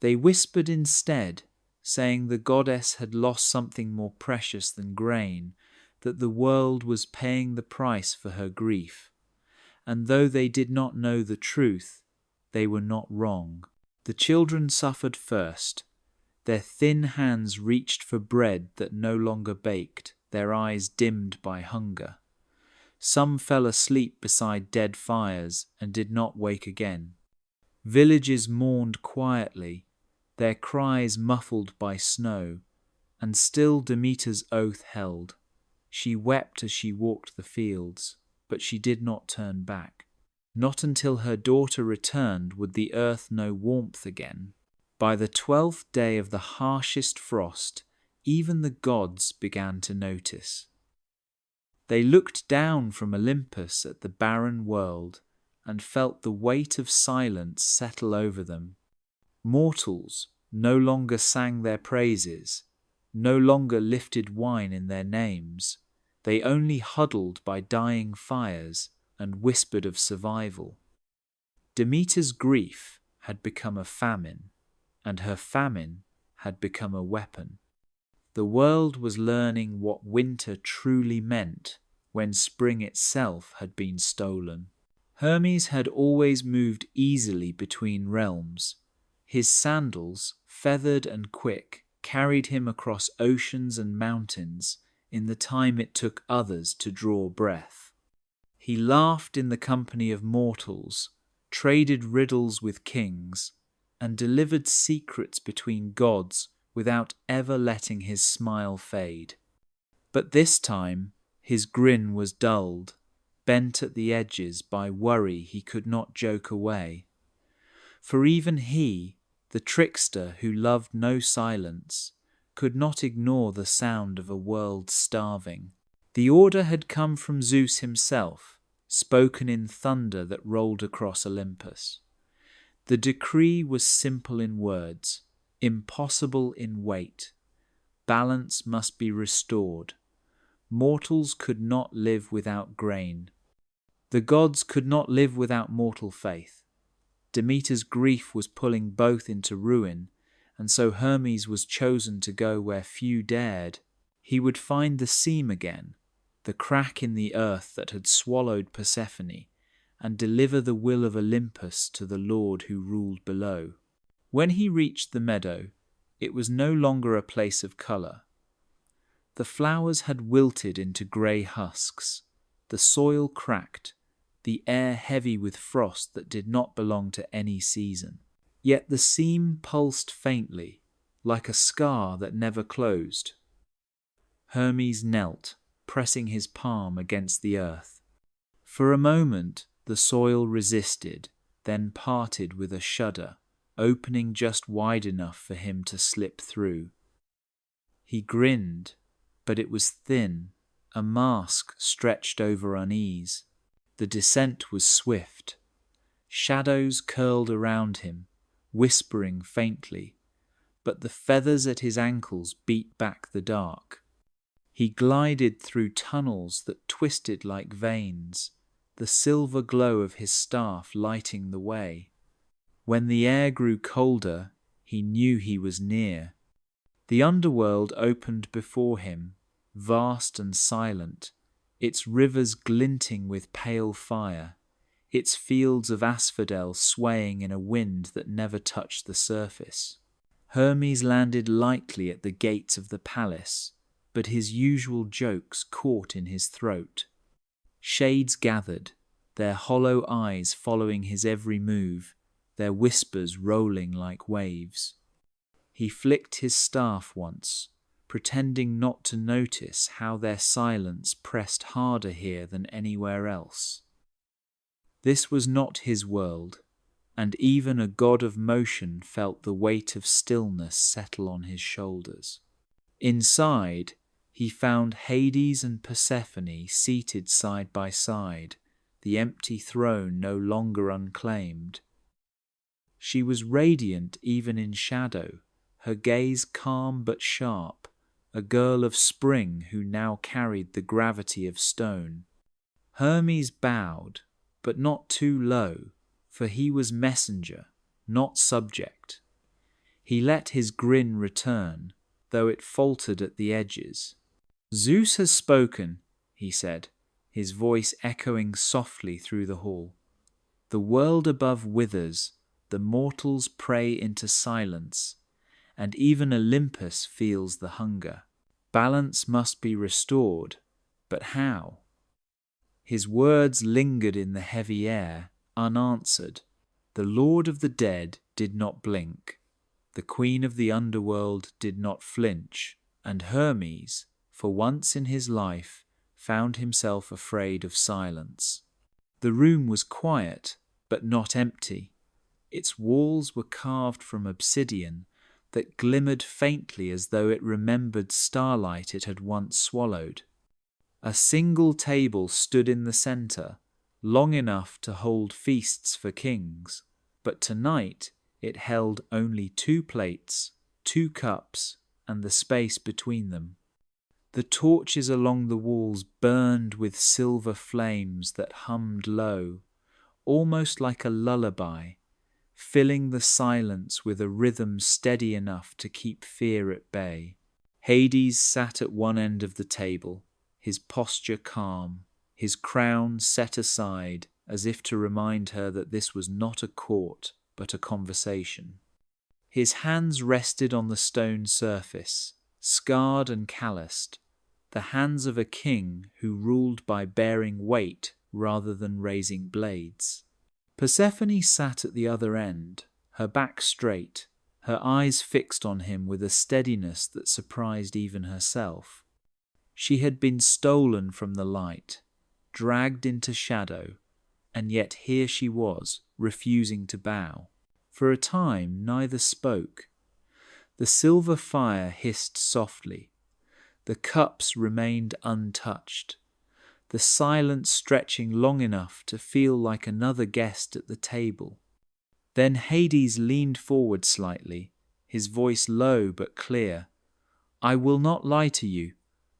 They whispered instead, saying the goddess had lost something more precious than grain, that the world was paying the price for her grief, and though they did not know the truth, they were not wrong. The children suffered first. Their thin hands reached for bread that no longer baked, their eyes dimmed by hunger. Some fell asleep beside dead fires and did not wake again. Villages mourned quietly, their cries muffled by snow, and still Demeter's oath held. She wept as she walked the fields, but she did not turn back. Not until her daughter returned would the earth know warmth again. By the 12th day of the harshest frost, even the gods began to notice. They looked down from Olympus at the barren world and felt the weight of silence settle over them. Mortals no longer sang their praises, no longer lifted wine in their names. They only huddled by dying fires and whispered of survival. Demeter's grief had become a famine, and her famine had become a weapon. The world was learning what winter truly meant when spring itself had been stolen. Hermes had always moved easily between realms. His sandals, feathered and quick, carried him across oceans and mountains in the time it took others to draw breath. He laughed in the company of mortals, traded riddles with kings, and delivered secrets between gods without ever letting his smile fade. But this time, his grin was dulled, bent at the edges by worry he could not joke away. For even he, the trickster who loved no silence, could not ignore the sound of a world starving. The order had come from Zeus himself, spoken in thunder that rolled across Olympus. The decree was simple in words, impossible in weight. Balance must be restored. Mortals could not live without grain. The gods could not live without mortal faith. Demeter's grief was pulling both into ruin, and so Hermes was chosen to go where few dared. He would find the seam again, the crack in the earth that had swallowed Persephone, and deliver the will of Olympus to the Lord who ruled below. When he reached the meadow, it was no longer a place of colour. The flowers had wilted into grey husks, the soil cracked, the air heavy with frost that did not belong to any season. Yet the seam pulsed faintly, like a scar that never closed. Hermes knelt, pressing his palm against the earth. For a moment the soil resisted, then parted with a shudder, opening just wide enough for him to slip through. He grinned, but it was thin, a mask stretched over unease. The descent was swift. Shadows curled around him, whispering faintly, but the feathers at his ankles beat back the dark. He glided through tunnels that twisted like veins, the silver glow of his staff lighting the way. When the air grew colder, he knew he was near. The underworld opened before him, vast and silent, its rivers glinting with pale fire, its fields of asphodel swaying in a wind that never touched the surface. Hermes landed lightly at the gates of the palace, but his usual jokes caught in his throat. Shades gathered, their hollow eyes following his every move, their whispers rolling like waves. He flicked his staff once, pretending not to notice how their silence pressed harder here than anywhere else. This was not his world, and even a god of motion felt the weight of stillness settle on his shoulders. Inside, he found Hades and Persephone seated side by side, the empty throne no longer unclaimed. She was radiant even in shadow, her gaze calm but sharp, a girl of spring who now carried the gravity of stone. Hermes bowed, but not too low, for he was messenger, not subject. He let his grin return, though it faltered at the edges. Zeus has spoken, he said, his voice echoing softly through the hall. The world above withers, the mortals pray into silence, and even Olympus feels the hunger. Balance must be restored, but how? His words lingered in the heavy air, unanswered. The Lord of the Dead did not blink. The Queen of the Underworld did not flinch, and Hermes, for once in his life, found himself afraid of silence. The room was quiet, but not empty. Its walls were carved from obsidian that glimmered faintly as though it remembered starlight it had once swallowed. A single table stood in the centre, long enough to hold feasts for kings, but tonight it held only 2 plates, 2 cups, and the space between them. The torches along the walls burned with silver flames that hummed low, almost like a lullaby, filling the silence with a rhythm steady enough to keep fear at bay. Hades sat at one end of the table, his posture calm, his crown set aside as if to remind her that this was not a court but a conversation. His hands rested on the stone surface, scarred and calloused, the hands of a king who ruled by bearing weight rather than raising blades. Persephone sat at the other end, her back straight, her eyes fixed on him with a steadiness that surprised even herself. She had been stolen from the light, dragged into shadow, and yet here she was, refusing to bow. For a time neither spoke. The silver fire hissed softly. The cups remained untouched, the silence stretching long enough to feel like another guest at the table. Then Hades leaned forward slightly, his voice low but clear. "I will not lie to you.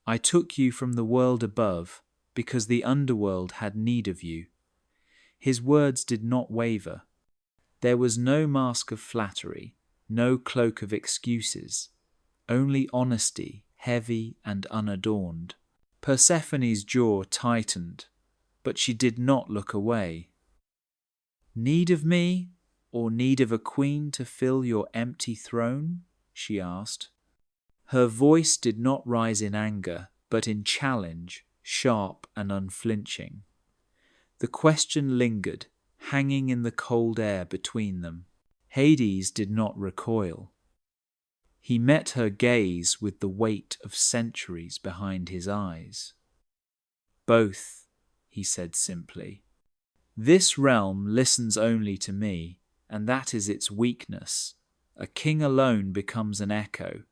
I took you from the world above because the underworld had need of you." His words did not waver. There was no mask of flattery, no cloak of excuses, only honesty, heavy and unadorned. Persephone's jaw tightened, but she did not look away. "Need of me, or need of a queen to fill your empty throne?" she asked. Her voice did not rise in anger, but in challenge, sharp and unflinching. The question lingered, hanging in the cold air between them. Hades did not recoil. He met her gaze with the weight of centuries behind his eyes. "Both," he said simply. "This realm listens only to me, and that is its weakness. A king alone becomes an echo,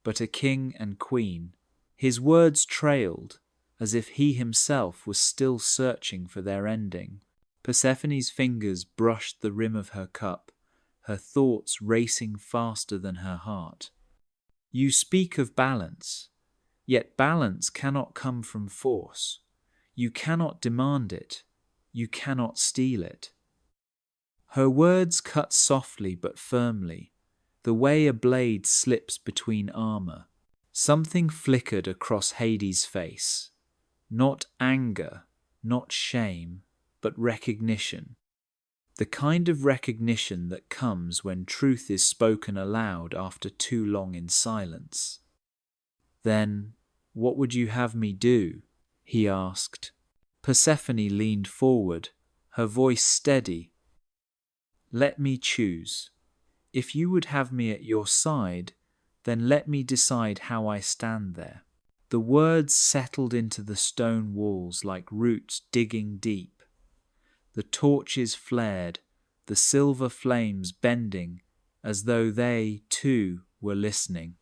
but a king and queen." His words trailed, as if he himself was still searching for their ending. Persephone's fingers brushed the rim of her cup, her thoughts racing faster than her heart. "You speak of balance, yet balance cannot come from force. You cannot demand it. You cannot steal it." Her words cut softly but firmly, the way a blade slips between armor. Something flickered across Hades' face. Not anger, not shame, but recognition. The kind of recognition that comes when truth is spoken aloud after too long in silence. "Then, what would you have me do?" he asked. Persephone leaned forward, her voice steady. "Let me choose. If you would have me at your side, then let me decide how I stand there." The words settled into the stone walls like roots digging deep. The torches flared, the silver flames bending, as though they, too, were listening.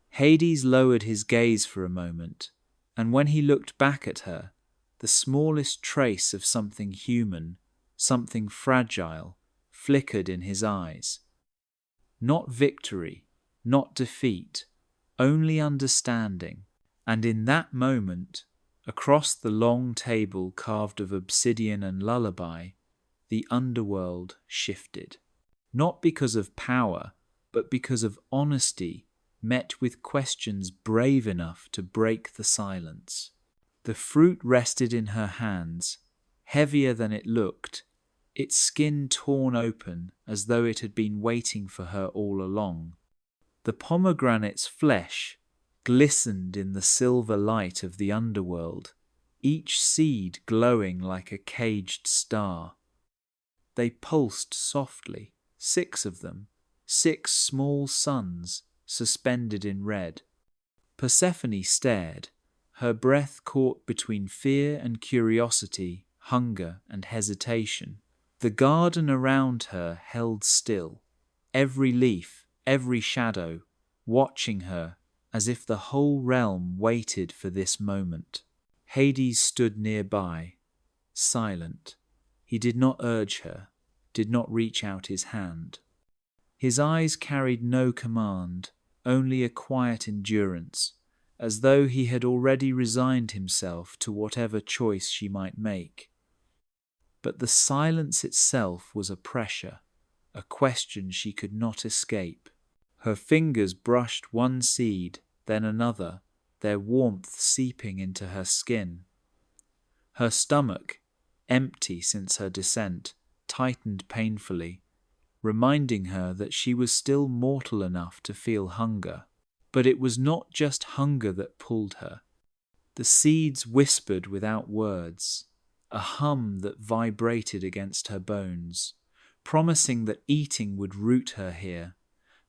Hades lowered his gaze for a moment, and when he looked back at her, the smallest trace of something human, something fragile, flickered in his eyes. Not victory, not defeat, only understanding. And in that moment, across the long table carved of obsidian and lullaby, the underworld shifted. Not because of power, but because of honesty, met with questions brave enough to break the silence. The fruit rested in her hands, heavier than it looked, its skin torn open as though it had been waiting for her all along. The pomegranate's flesh glistened in the silver light of the underworld, each seed glowing like a caged star. They pulsed softly, 6 of them, 6 small suns suspended in red. Persephone stared, her breath caught between fear and curiosity, hunger and hesitation. The garden around her held still, every leaf, every shadow, watching her as if the whole realm waited for this moment. Hades stood nearby, silent. He did not urge her, did not reach out his hand. His eyes carried no command, only a quiet endurance, as though he had already resigned himself to whatever choice she might make. But the silence itself was a pressure, a question she could not escape. Her fingers brushed one seed, then another, their warmth seeping into her skin. Her stomach, empty since her descent, tightened painfully, reminding her that she was still mortal enough to feel hunger. But it was not just hunger that pulled her. The seeds whispered without words, a hum that vibrated against her bones, promising that eating would root her here,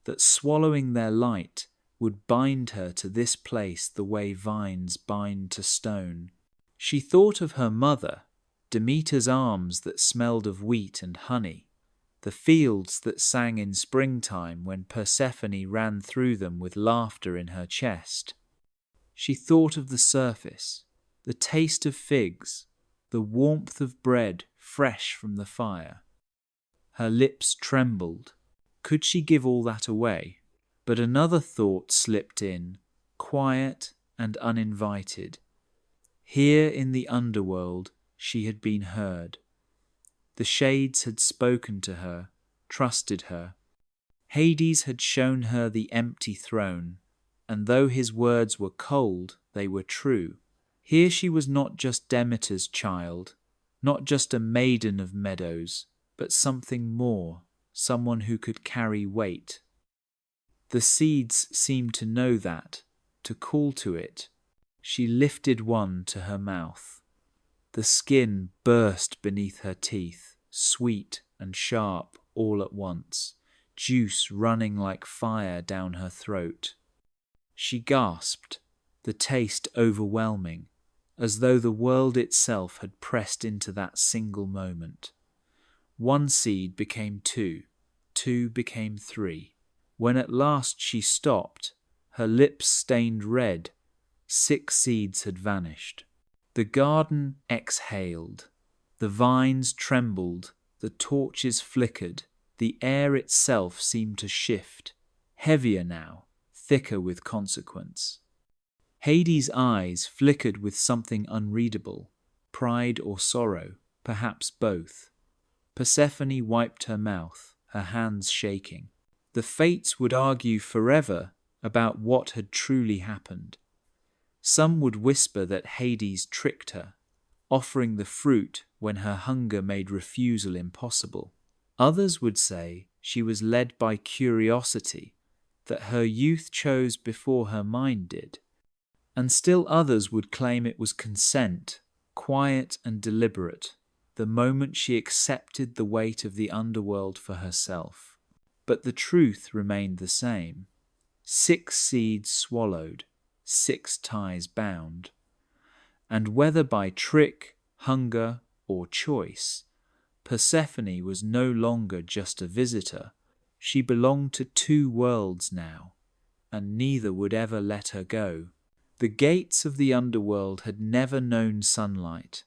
that swallowing their light would bind her to this place the way vines bind to stone. She thought of her mother, Demeter's arms that smelled of wheat and honey, the fields that sang in springtime when Persephone ran through them with laughter in her chest. She thought of the surface, the taste of figs, the warmth of bread fresh from the fire. Her lips trembled. Could she give all that away? But another thought slipped in, quiet and uninvited. Here in the underworld she had been heard. The shades had spoken to her, trusted her. Hades had shown her the empty throne, and though his words were cold, they were true. Here she was not just Demeter's child, not just a maiden of meadows, but something more, someone who could carry weight. The seeds seemed to know that, to call to it. She lifted one to her mouth. The skin burst beneath her teeth, sweet and sharp all at once, juice running like fire down her throat. She gasped, the taste overwhelming, as though the world itself had pressed into that single moment. One seed became 2, 2 became 3. When at last she stopped, her lips stained red, 6 seeds had vanished. The garden exhaled. The vines trembled, the torches flickered, the air itself seemed to shift, heavier now, thicker with consequence. Hades' eyes flickered with something unreadable, pride or sorrow, perhaps both. Persephone wiped her mouth, her hands shaking. The fates would argue forever about what had truly happened. Some would whisper that Hades tricked her, offering the fruit when her hunger made refusal impossible. Others would say she was led by curiosity, that her youth chose before her mind did. And still others would claim it was consent, quiet and deliberate, the moment she accepted the weight of the underworld for herself. But the truth remained the same. 6 seeds swallowed, 6 ties bound. And whether by trick, hunger, or choice, Persephone was no longer just a visitor. She belonged to 2 worlds now, and neither would ever let her go. The gates of the underworld had never known sunlight,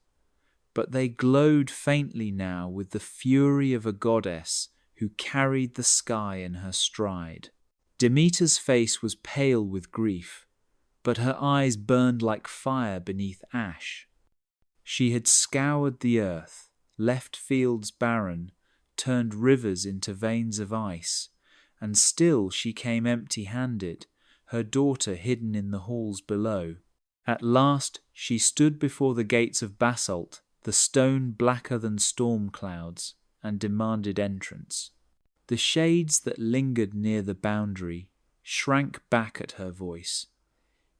but they glowed faintly now with the fury of a goddess who carried the sky in her stride. Demeter's face was pale with grief, but her eyes burned like fire beneath ash. She had scoured the earth, left fields barren, turned rivers into veins of ice, and still she came empty-handed, her daughter hidden in the halls below. At last she stood before the gates of basalt, the stone blacker than storm clouds, and demanded entrance. The shades that lingered near the boundary shrank back at her voice.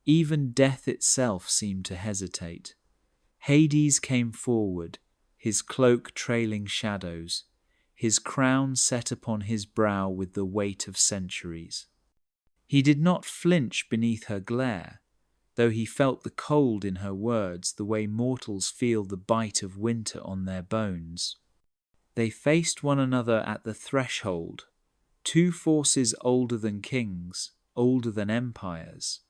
Even death itself seemed to hesitate. Hades came forward, his cloak trailing shadows, his crown set upon his brow with the weight of centuries. He did not flinch beneath her glare, though he felt the cold in her words the way mortals feel the bite of winter on their bones. They faced one another at the threshold, two forces older than kings, older than empires,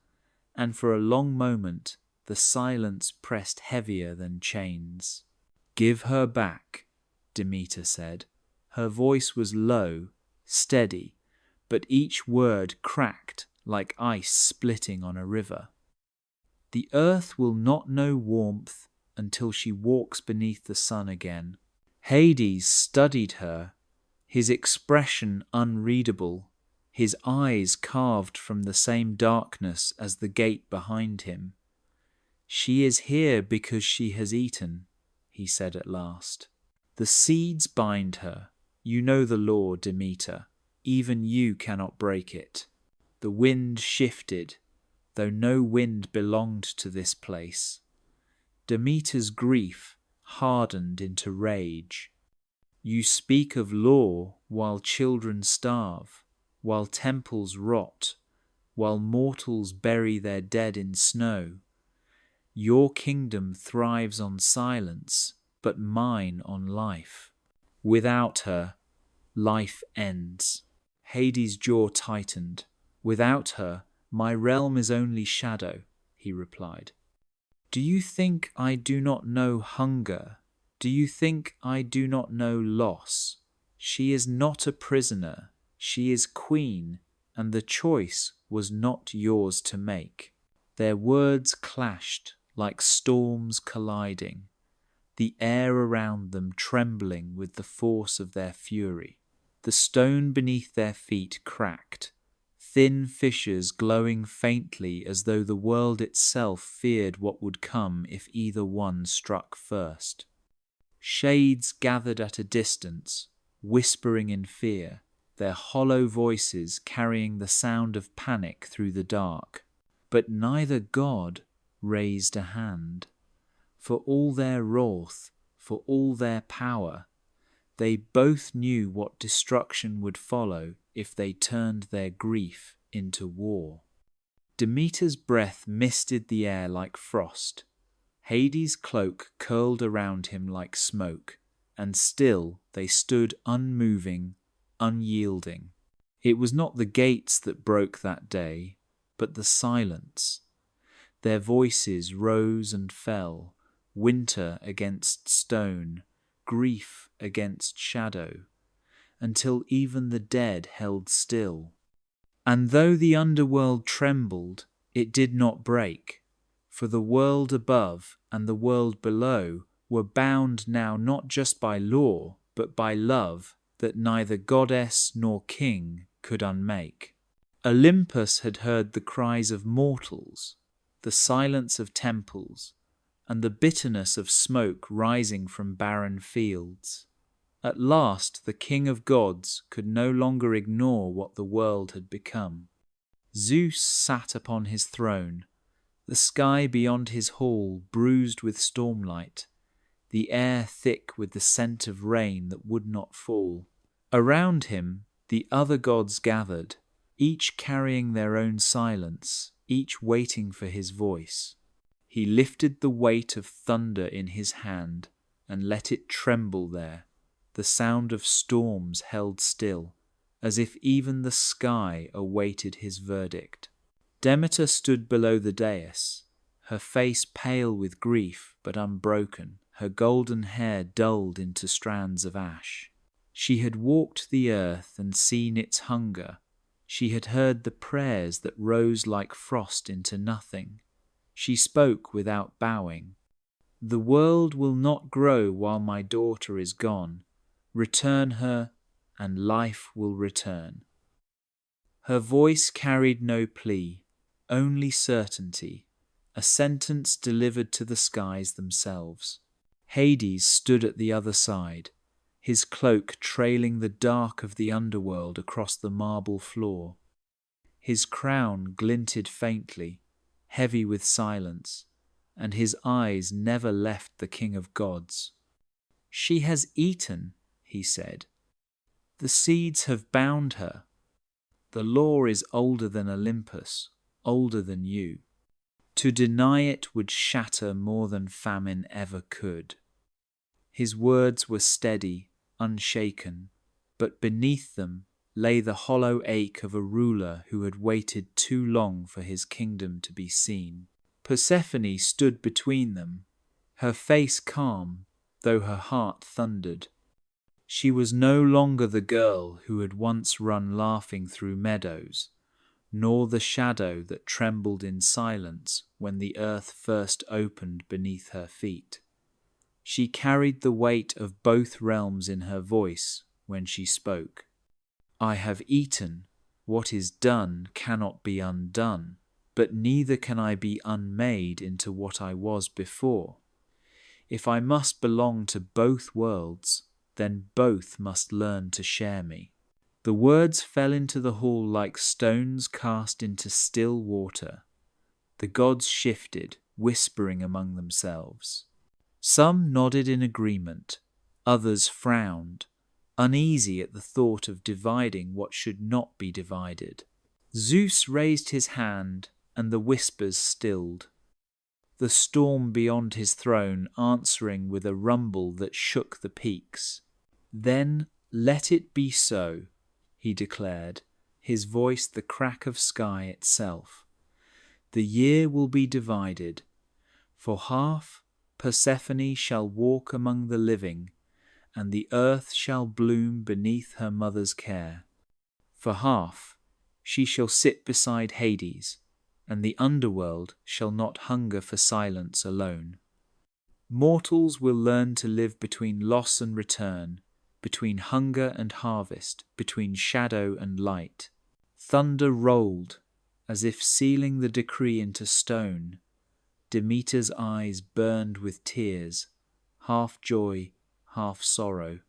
and for a long moment the silence pressed heavier than chains. "Give her back," Demeter said. Her voice was low, steady, but each word cracked like ice splitting on a river. "The earth will not know warmth until she walks beneath the sun again." Hades studied her, his expression unreadable, his eyes carved from the same darkness as the gate behind him. "She is here because she has eaten," he said at last. "The seeds bind her. You know the law, Demeter. Even you cannot break it." The wind shifted, though no wind belonged to this place. Demeter's grief hardened into rage. "You speak of law while children starve, while temples rot, while mortals bury their dead in snow. Your kingdom thrives on silence, but mine on life. Without her, life ends." Hades' jaw tightened. "Without her, my realm is only shadow," he replied. "Do you think I do not know hunger? Do you think I do not know loss? She is not a prisoner. She is queen, and the choice was not yours to make." Their words clashed like storms colliding, the air around them trembling with the force of their fury. The stone beneath their feet cracked, thin fissures glowing faintly as though the world itself feared what would come if either one struck first. Shades gathered at a distance, whispering in fear, their hollow voices carrying the sound of panic through the dark. But neither god raised a hand. For all their wrath, for all their power, they both knew what destruction would follow if they turned their grief into war. Demeter's breath misted the air like frost. Hades' cloak curled around him like smoke, and still they stood unmoving, unyielding. It was not the gates that broke that day, but the silence. Their voices rose and fell, winter against stone, grief against shadow, until even the dead held still. And though the underworld trembled, it did not break, for the world above and the world below were bound now not just by law, but by love that neither goddess nor king could unmake. Olympus had heard the cries of mortals, the silence of temples, and the bitterness of smoke rising from barren fields. At last the king of gods could no longer ignore what the world had become. Zeus sat upon his throne, the sky beyond his hall bruised with stormlight, the air thick with the scent of rain that would not fall. Around him the other gods gathered, each carrying their own silence, each waiting for his voice. He lifted the weight of thunder in his hand and let it tremble there. The sound of storms held still, as if even the sky awaited his verdict. Demeter stood below the dais, her face pale with grief but unbroken, her golden hair dulled into strands of ash. She had walked the earth and seen its hunger. She had heard the prayers that rose like frost into nothing. She spoke without bowing. "The world will not grow while my daughter is gone. Return her, and life will return." Her voice carried no plea, only certainty, a sentence delivered to the skies themselves. Hades stood at the other side, his cloak trailing the dark of the underworld across the marble floor. His crown glinted faintly, heavy with silence, and his eyes never left the King of Gods. "She has eaten," he said. "The seeds have bound her. The law is older than Olympus, older than you. To deny it would shatter more than famine ever could." His words were steady, unshaken, but beneath them lay the hollow ache of a ruler who had waited too long for his kingdom to be seen. Persephone stood between them, her face calm, though her heart thundered. She was no longer the girl who had once run laughing through meadows, nor the shadow that trembled in silence when the earth first opened beneath her feet. She carried the weight of both realms in her voice when she spoke. "I have eaten. What is done cannot be undone, but neither can I be unmade into what I was before. If I must belong to both worlds, then both must learn to share me." The words fell into the hall like stones cast into still water. The gods shifted, whispering among themselves. Some nodded in agreement, others frowned, uneasy at the thought of dividing what should not be divided. Zeus raised his hand, and the whispers stilled, the storm beyond his throne answering with a rumble that shook the peaks. "Then let it be so," he declared, his voice the crack of sky itself. "The year will be divided. For half, Persephone shall walk among the living, and the earth shall bloom beneath her mother's care. For half, she shall sit beside Hades, and the underworld shall not hunger for silence alone. Mortals will learn to live between loss and return, between hunger and harvest, between shadow and light." Thunder rolled, as if sealing the decree into stone. Demeter's eyes burned with tears, half joy, half sorrow.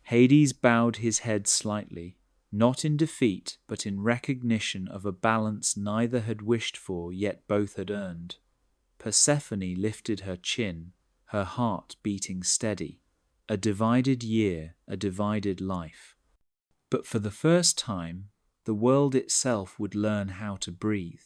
Hades bowed his head slightly, not in defeat, but in recognition of a balance neither had wished for, yet both had earned. Persephone lifted her chin, her heart beating steady. A divided year, a divided life. But for the first time, the world itself would learn how to breathe.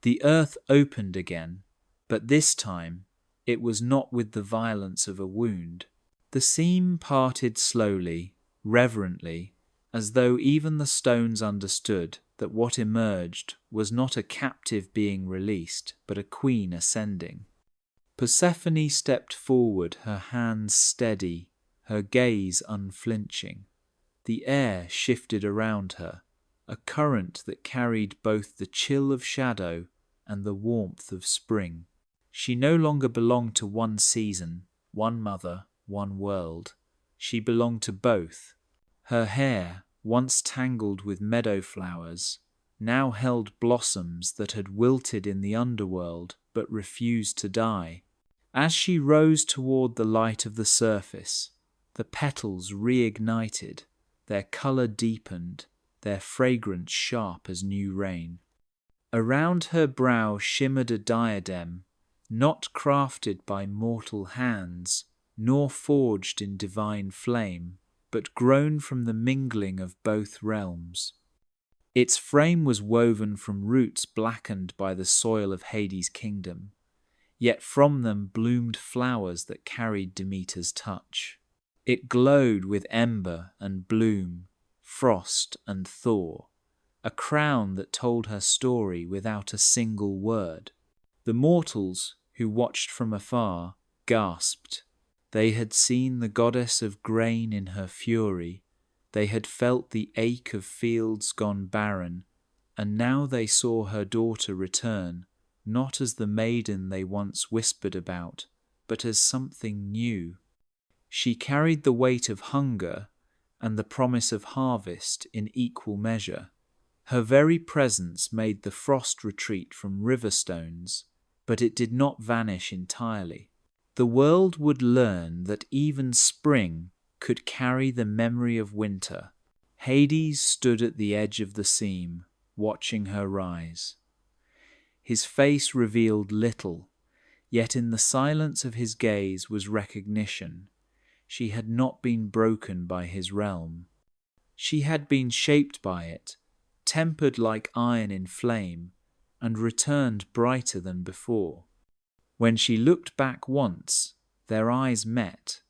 The earth opened again, but this time it was not with the violence of a wound. The seam parted slowly, reverently, as though even the stones understood that what emerged was not a captive being released, but a queen ascending. Persephone stepped forward, her hands steady, her gaze unflinching. The air shifted around her, a current that carried both the chill of shadow and the warmth of spring. She no longer belonged to one season, one mother, one world. She belonged to both. Her hair, once tangled with meadow flowers, now held blossoms that had wilted in the underworld but refused to die. As she rose toward the light of the surface, the petals reignited, their colour deepened, their fragrance sharp as new rain. Around her brow shimmered a diadem, not crafted by mortal hands, nor forged in divine flame, but grown from the mingling of both realms. Its frame was woven from roots blackened by the soil of Hades' kingdom, yet from them bloomed flowers that carried Demeter's touch. It glowed with ember and bloom, frost and thaw, a crown that told her story without a single word. The mortals, who watched from afar, gasped. They had seen the goddess of grain in her fury, they had felt the ache of fields gone barren, and now they saw her daughter return, not as the maiden they once whispered about, but as something new. She carried the weight of hunger and the promise of harvest in equal measure. Her very presence made the frost retreat from river stones, but it did not vanish entirely. The world would learn that even spring could carry the memory of winter. Hades stood at the edge of the seam, watching her rise. His face revealed little, yet in the silence of his gaze was recognition. She had not been broken by his realm. She had been shaped by it, tempered like iron in flame, and returned brighter than before. When she looked back once, their eyes met,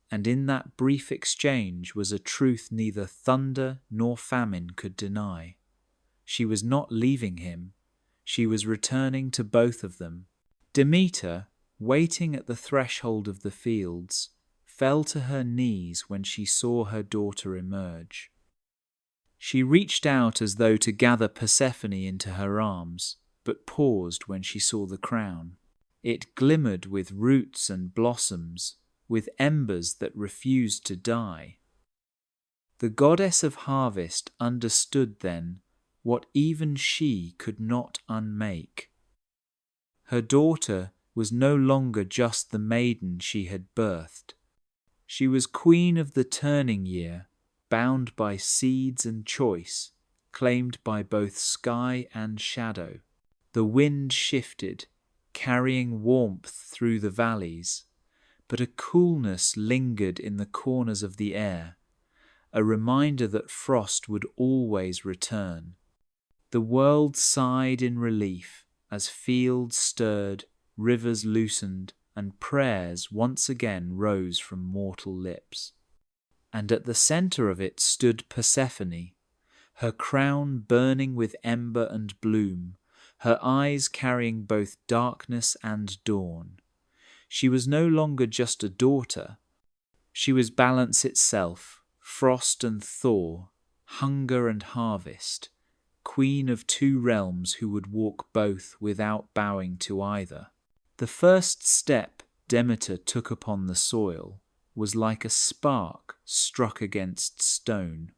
and in that brief exchange was a truth neither thunder nor famine could deny. She was not leaving him, she was returning to both of them. Demeter, waiting at the threshold of the fields, fell to her knees when she saw her daughter emerge. She reached out as though to gather Persephone into her arms, but paused when she saw the crown. It glimmered with roots and blossoms, with embers that refused to die. The goddess of harvest understood then what even she could not unmake. Her daughter was no longer just the maiden she had birthed. She was queen of the turning year, bound by seeds and choice, claimed by both sky and shadow. The wind shifted, carrying warmth through the valleys, but a coolness lingered in the corners of the air, a reminder that frost would always return. The world sighed in relief as fields stirred, rivers loosened, and prayers once again rose from mortal lips. And at the center of it stood Persephone, her crown burning with ember and bloom, her eyes carrying both darkness and dawn. She was no longer just a daughter. She was balance itself, frost and thaw, hunger and harvest, queen of two realms who would walk both without bowing to either. The first step Demeter took upon the soil was like a spark struck against stone.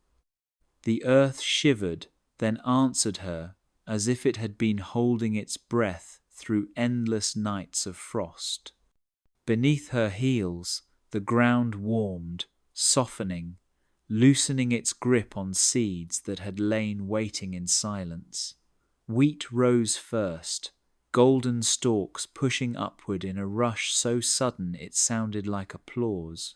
The earth shivered, then answered her as if it had been holding its breath through endless nights of frost. Beneath her heels, the ground warmed, softening, loosening its grip on seeds that had lain waiting in silence. Wheat rose first, golden stalks pushing upward in a rush so sudden it sounded like applause.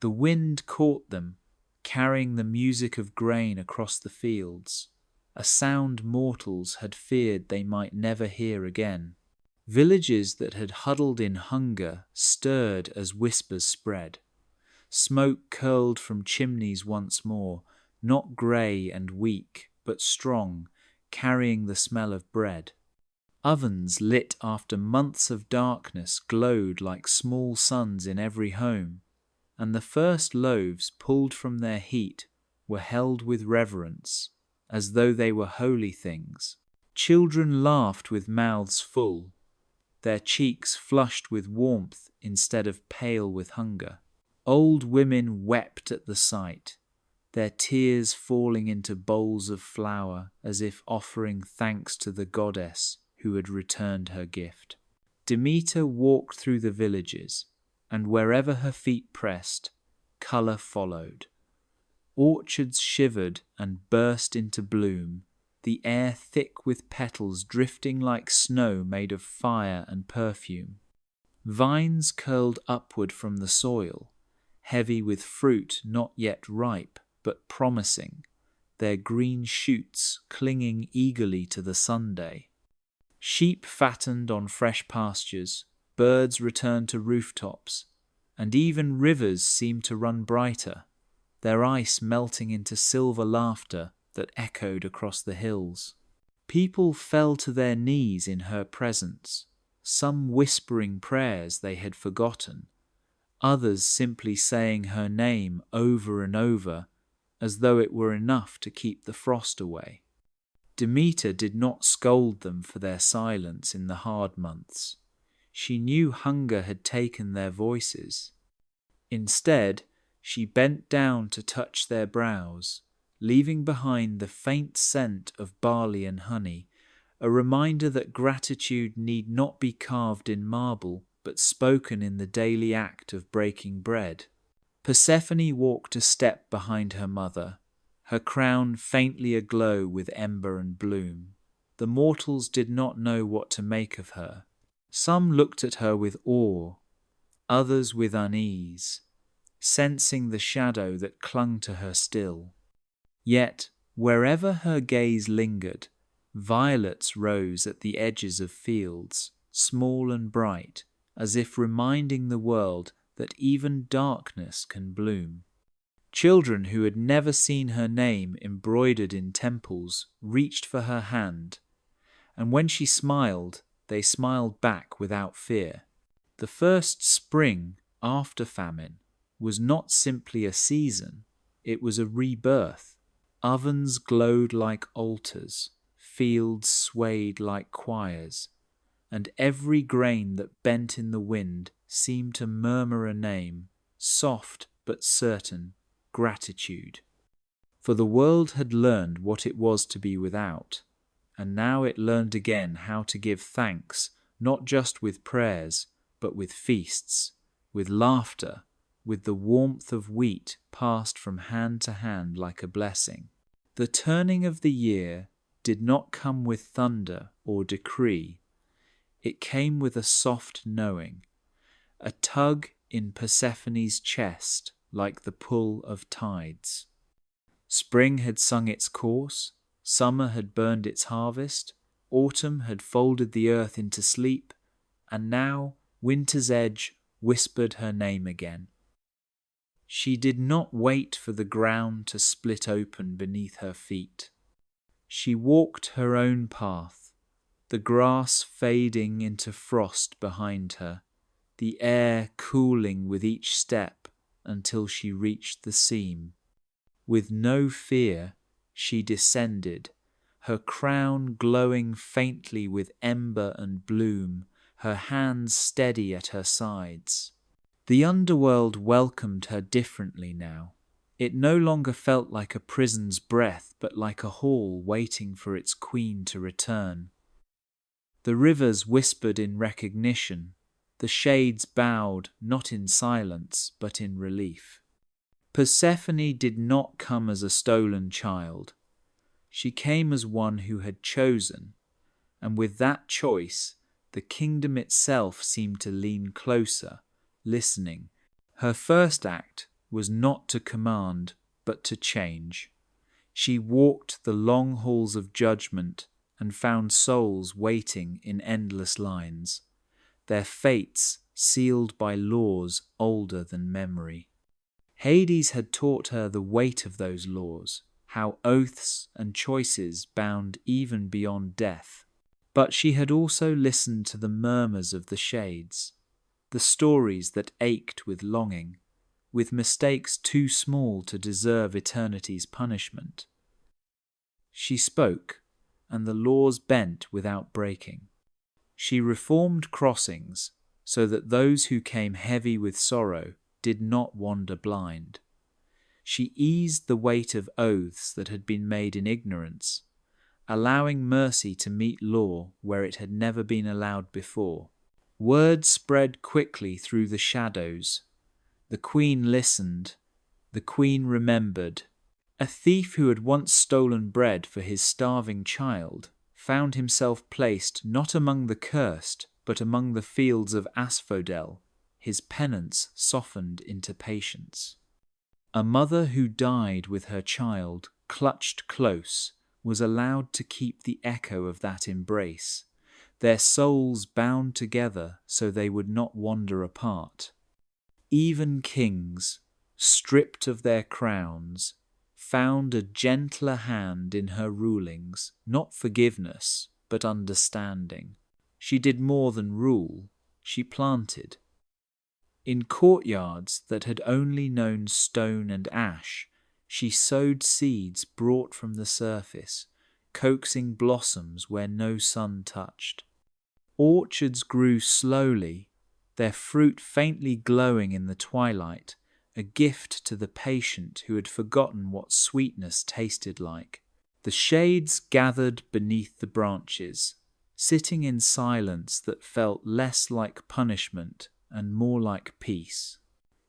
The wind caught them, carrying the music of grain across the fields, a sound mortals had feared they might never hear again. Villages that had huddled in hunger stirred as whispers spread. Smoke curled from chimneys once more, not grey and weak, but strong, carrying the smell of bread. Ovens lit after months of darkness glowed like small suns in every home, and the first loaves pulled from their heat were held with reverence, as though they were holy things. Children laughed with mouths full, their cheeks flushed with warmth instead of pale with hunger. Old women wept at the sight, their tears falling into bowls of flour as if offering thanks to the goddess who had returned her gift. Demeter walked through the villages, and wherever her feet pressed, colour followed. Orchards shivered and burst into bloom, the air thick with petals drifting like snow made of fire and perfume. Vines curled upward from the soil, heavy with fruit not yet ripe but promising, their green shoots clinging eagerly to the Sunday. Sheep fattened on fresh pastures, birds returned to rooftops, and even rivers seemed to run brighter, their ice melting into silver laughter that echoed across the hills. People fell to their knees in her presence, some whispering prayers they had forgotten, others simply saying her name over and over, as though it were enough to keep the frost away. Demeter did not scold them for their silence in the hard months. She knew hunger had taken their voices. Instead, she bent down to touch their brows, leaving behind the faint scent of barley and honey, a reminder that gratitude need not be carved in marble, but spoken in the daily act of breaking bread. Persephone walked a step behind her mother, her crown faintly aglow with ember and bloom. The mortals did not know what to make of her. Some looked at her with awe, others with unease, sensing the shadow that clung to her still. Yet, wherever her gaze lingered, violets rose at the edges of fields, small and bright, as if reminding the world that even darkness can bloom. Children who had never seen her name embroidered in temples reached for her hand, and when she smiled, they smiled back without fear. The first spring after famine was not simply a season, it was a rebirth. Ovens glowed like altars, fields swayed like choirs, and every grain that bent in the wind seemed to murmur a name, soft but certain, gratitude. For the world had learned what it was to be without, and now it learned again how to give thanks, not just with prayers, but with feasts, with laughter, with the warmth of wheat passed from hand to hand like a blessing. The turning of the year did not come with thunder or decree. It came with a soft knowing, a tug in Persephone's chest like the pull of tides. Spring had sung its course, summer had burned its harvest, autumn had folded the earth into sleep, and now winter's edge whispered her name again. She did not wait for the ground to split open beneath her feet. She walked her own path, the grass fading into frost behind her, the air cooling with each step until she reached the seam. With no fear, she descended, her crown glowing faintly with ember and bloom, her hands steady at her sides. The underworld welcomed her differently now. It no longer felt like a prison's breath, but like a hall waiting for its queen to return. The rivers whispered in recognition, the shades bowed not in silence, but in relief. Persephone did not come as a stolen child. She came as one who had chosen, and with that choice, the kingdom itself seemed to lean closer, listening. Her first act was not to command, but to change. She walked the long halls of judgment and found souls waiting in endless lines, their fates sealed by laws older than memory. Hades had taught her the weight of those laws, how oaths and choices bound even beyond death. But she had also listened to the murmurs of the shades, the stories that ached with longing, with mistakes too small to deserve eternity's punishment. She spoke, and the laws bent without breaking. She reformed crossings so that those who came heavy with sorrow did not wander blind. She eased the weight of oaths that had been made in ignorance, allowing mercy to meet law where it had never been allowed before. Word spread quickly through the shadows. The queen listened. The queen remembered. A thief who had once stolen bread for his starving child found himself placed not among the cursed, but among the fields of asphodel, his penance softened into patience. A mother who died with her child, clutched close, was allowed to keep the echo of that embrace, their souls bound together so they would not wander apart. Even kings, stripped of their crowns, found a gentler hand in her rulings, not forgiveness, but understanding. She did more than rule, she planted. In courtyards that had only known stone and ash, she sowed seeds brought from the surface, coaxing blossoms where no sun touched. Orchards grew slowly, their fruit faintly glowing in the twilight, a gift to the patient who had forgotten what sweetness tasted like. The shades gathered beneath the branches, sitting in silence that felt less like punishment and more like peace.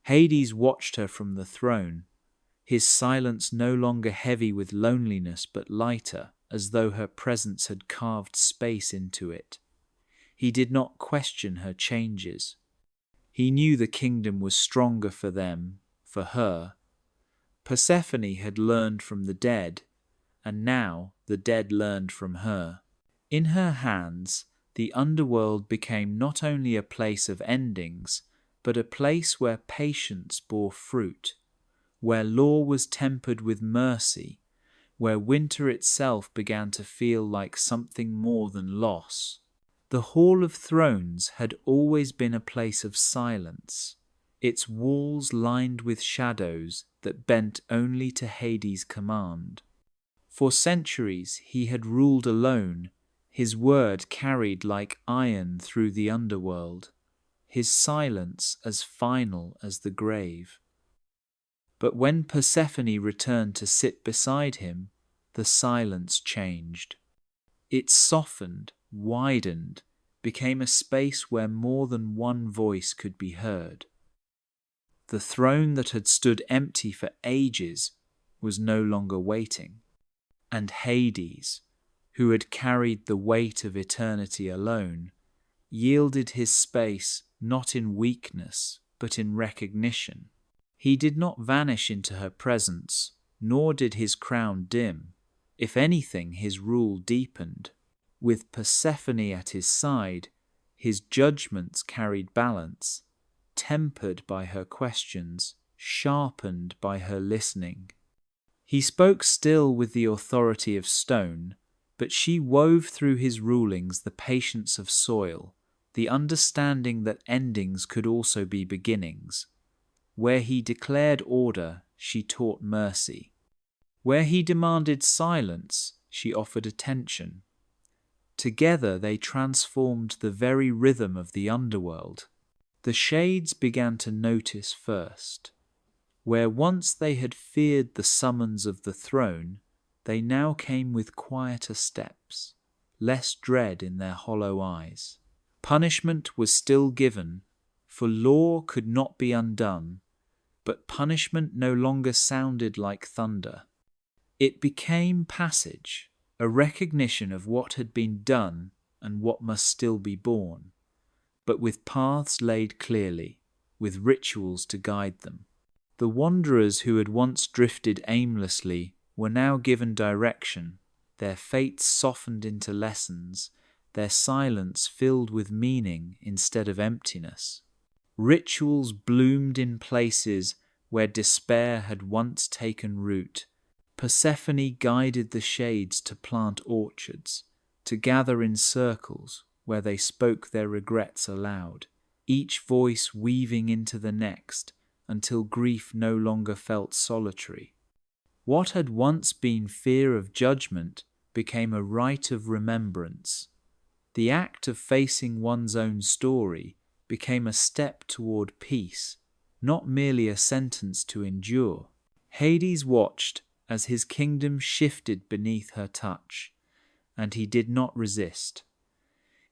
Hades watched her from the throne, his silence no longer heavy with loneliness but lighter, as though her presence had carved space into it. He did not question her changes. He knew the kingdom was stronger for them, for her. Persephone had learned from the dead, and now the dead learned from her. In her hands, the underworld became not only a place of endings, but a place where patience bore fruit, where law was tempered with mercy, where winter itself began to feel like something more than loss. The Hall of Thrones had always been a place of silence, its walls lined with shadows that bent only to Hades' command. For centuries he had ruled alone, his word carried like iron through the underworld, his silence as final as the grave. But when Persephone returned to sit beside him, the silence changed. It softened, widened, became a space where more than one voice could be heard. The throne that had stood empty for ages was no longer waiting, and Hades, who had carried the weight of eternity alone, yielded his space not in weakness but in recognition. He did not vanish into her presence, nor did his crown dim. If anything, his rule deepened. With Persephone at his side, his judgments carried balance, tempered by her questions, sharpened by her listening. He spoke still with the authority of stone, but she wove through his rulings the patience of soil, the understanding that endings could also be beginnings. Where he declared order, she taught mercy. Where he demanded silence, she offered attention. Together they transformed the very rhythm of the underworld. The shades began to notice first. Where once they had feared the summons of the throne, they now came with quieter steps, less dread in their hollow eyes. Punishment was still given, for law could not be undone, but punishment no longer sounded like thunder. It became passage, a recognition of what had been done and what must still be born, but with paths laid clearly, with rituals to guide them. The wanderers who had once drifted aimlessly were now given direction, their fates softened into lessons, their silence filled with meaning instead of emptiness. Rituals bloomed in places where despair had once taken root. Persephone guided the shades to plant orchards, to gather in circles where they spoke their regrets aloud, each voice weaving into the next until grief no longer felt solitary. What had once been fear of judgment became a rite of remembrance. The act of facing one's own story became a step toward peace, not merely a sentence to endure. Hades watched as his kingdom shifted beneath her touch, and he did not resist.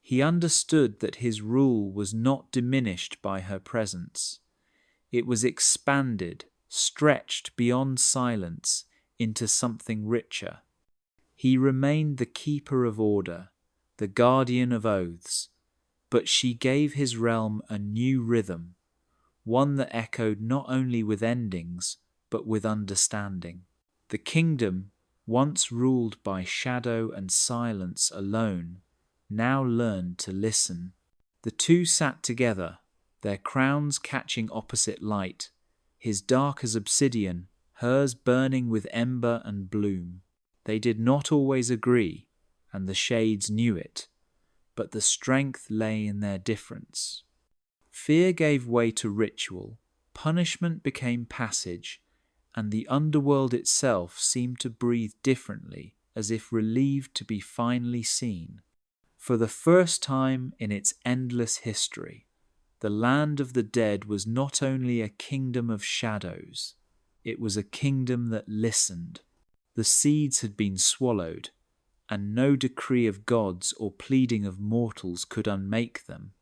He understood that his rule was not diminished by her presence. It was expanded, stretched beyond silence into something richer. He remained the keeper of order, the guardian of oaths, but she gave his realm a new rhythm, one that echoed not only with endings, but with understanding. The kingdom, once ruled by shadow and silence alone, now learned to listen. The two sat together, their crowns catching opposite light, his dark as obsidian, hers burning with ember and bloom. They did not always agree, and the shades knew it, but the strength lay in their difference. Fear gave way to ritual, punishment became passage, and the underworld itself seemed to breathe differently, as if relieved to be finally seen. For the first time in its endless history, The land of the dead was not only a kingdom of shadows, it was a kingdom that listened. The seeds had been swallowed, and no decree of gods or pleading of mortals could unmake them.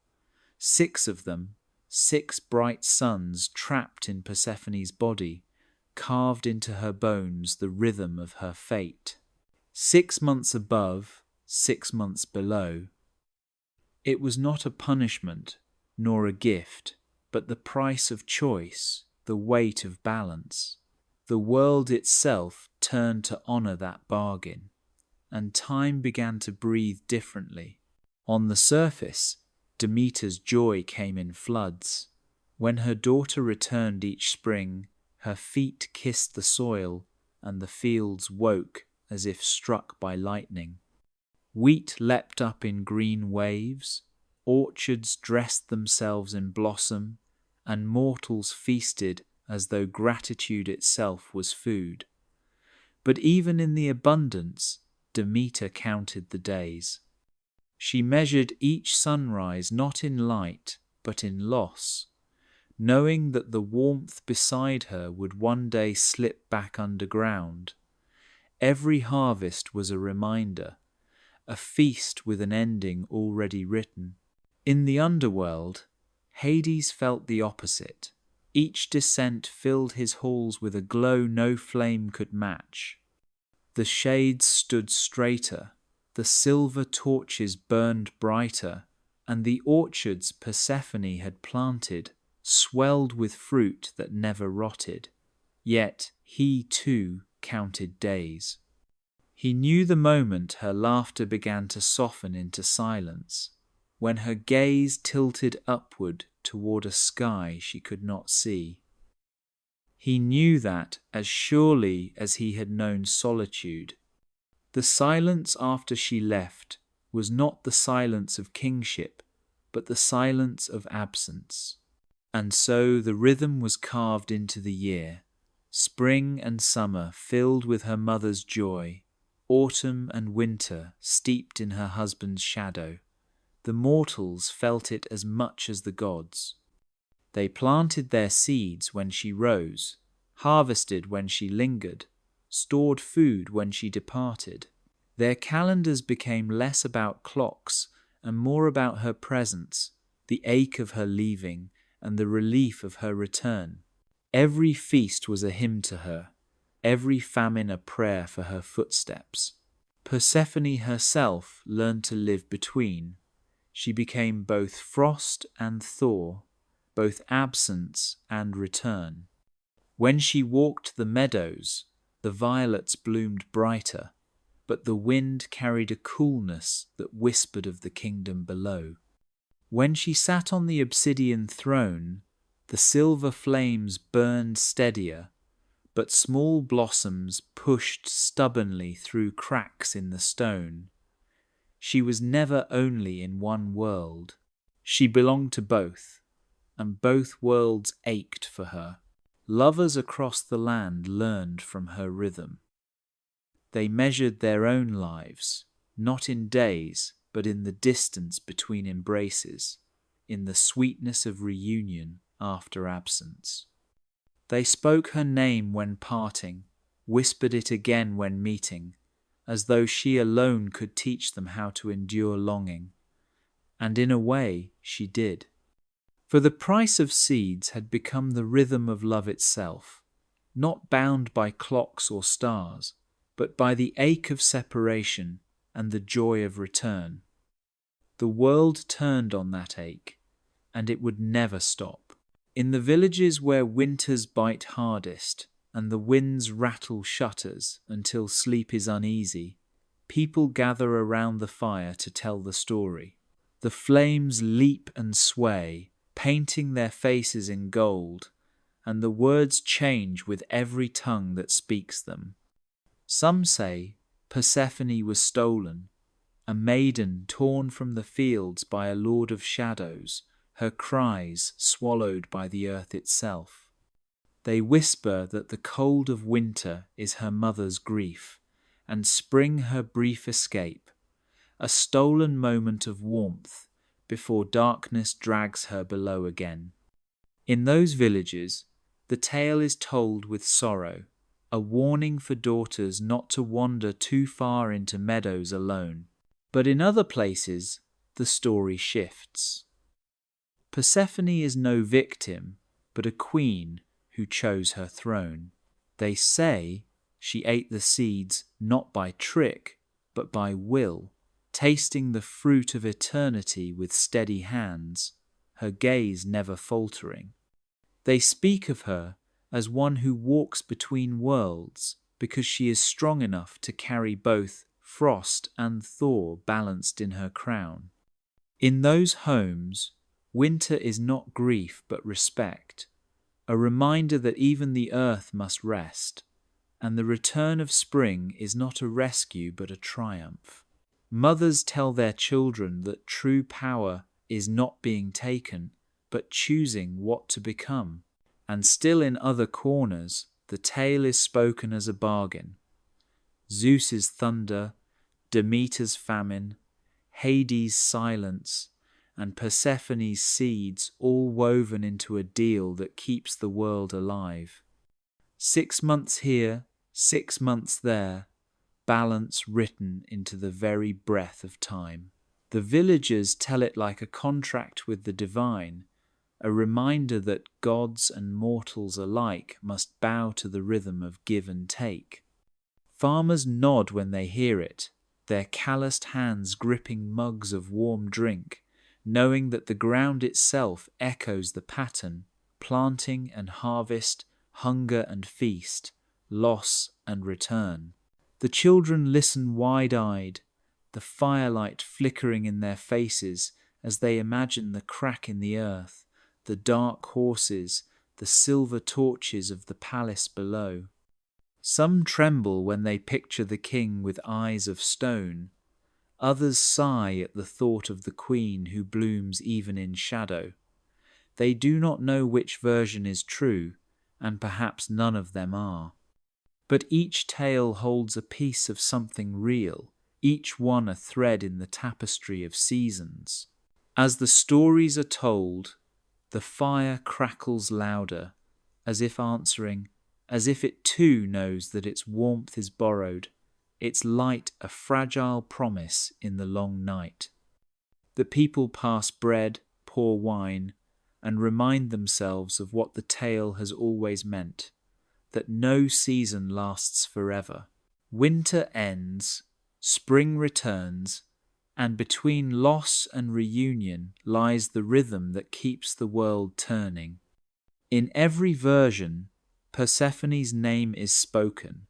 6 of them, 6 bright suns trapped in Persephone's body, carved into her bones the rhythm of her fate. 6 months above, 6 months below. It was not a punishment, nor a gift, but the price of choice, the weight of balance. The world itself turned to honor that bargain, and time began to breathe differently. On the surface, Demeter's joy came in floods. When her daughter returned each spring, her feet kissed the soil, and the fields woke as if struck by lightning. Wheat leapt up in green waves, orchards dressed themselves in blossom, and mortals feasted as though gratitude itself was food. But even in the abundance, Demeter counted the days. She measured each sunrise not in light, but in loss, knowing that the warmth beside her would one day slip back underground. Every harvest was a reminder, a feast with an ending already written. In the underworld, Hades felt the opposite. Each descent filled his halls with a glow no flame could match. The shades stood straighter, the silver torches burned brighter, and the orchards Persephone had planted swelled with fruit that never rotted. Yet he too counted days. He knew the moment her laughter began to soften into silence, when her gaze tilted upward toward a sky she could not see. He knew that as surely as he had known solitude. The silence after she left was not the silence of kingship, but the silence of absence. And so the rhythm was carved into the year, spring and summer filled with her mother's joy, autumn and winter steeped in her husband's shadow. The mortals felt it as much as the gods. They planted their seeds when she rose, harvested when she lingered, stored food when she departed. Their calendars became less about clocks and more about her presence, the ache of her leaving and the relief of her return. Every feast was a hymn to her, every famine a prayer for her footsteps. Persephone herself learned to live between. She became both frost and thaw, both absence and return. When she walked the meadows, the violets bloomed brighter, but the wind carried a coolness that whispered of the kingdom below. When she sat on the obsidian throne, the silver flames burned steadier, but small blossoms pushed stubbornly through cracks in the stone. She was never only in one world. She belonged to both, and both worlds ached for her. Lovers across the land learned from her rhythm. They measured their own lives, not in days, but in the distance between embraces, in the sweetness of reunion after absence. They spoke her name when parting, whispered it again when meeting, as though she alone could teach them how to endure longing. And in a way, she did. For the price of seeds had become the rhythm of love itself, not bound by clocks or stars, but by the ache of separation and the joy of return. The world turned on that ache, and it would never stop. In the villages where winters bite hardest, and the winds rattle shutters until sleep is uneasy, people gather around the fire to tell the story. The flames leap and sway, painting their faces in gold, and the words change with every tongue that speaks them. Some say Persephone was stolen, a maiden torn from the fields by a lord of shadows, her cries swallowed by the earth itself. They whisper that the cold of winter is her mother's grief, and spring her brief escape, a stolen moment of warmth, before darkness drags her below again. In those villages, the tale is told with sorrow, a warning for daughters not to wander too far into meadows alone. But in other places, the story shifts. Persephone is no victim, but a queen who chose her throne. They say she ate the seeds not by trick, but by will, tasting the fruit of eternity with steady hands, her gaze never faltering. They speak of her as one who walks between worlds because she is strong enough to carry both frost and thaw balanced in her crown. In those homes, winter is not grief but respect, a reminder that even the earth must rest, and the return of spring is not a rescue but a triumph. Mothers tell their children that true power is not being taken, but choosing what to become. And still in other corners, the tale is spoken as a bargain. Zeus's thunder, Demeter's famine, Hades' silence, and Persephone's seeds all woven into a deal that keeps the world alive. 6 months here, 6 months there, balance written into the very breath of time. The villagers tell it like a contract with the divine, a reminder that gods and mortals alike must bow to the rhythm of give and take. Farmers nod when they hear it, their calloused hands gripping mugs of warm drink, knowing that the ground itself echoes the pattern, planting and harvest, hunger and feast, loss and return. The children listen wide-eyed, the firelight flickering in their faces as they imagine the crack in the earth, the dark horses, the silver torches of the palace below. Some tremble when they picture the king with eyes of stone. Others sigh at the thought of the queen who blooms even in shadow. They do not know which version is true, and perhaps none of them are. But each tale holds a piece of something real, each one a thread in the tapestry of seasons. As the stories are told, the fire crackles louder, as if answering, as if it too knows that its warmth is borrowed, its light a fragile promise in the long night. The people pass bread, pour wine, and remind themselves of what the tale has always meant, that no season lasts forever. Winter ends, spring returns, and between loss and reunion lies the rhythm that keeps the world turning. In every version, Persephone's name is spoken,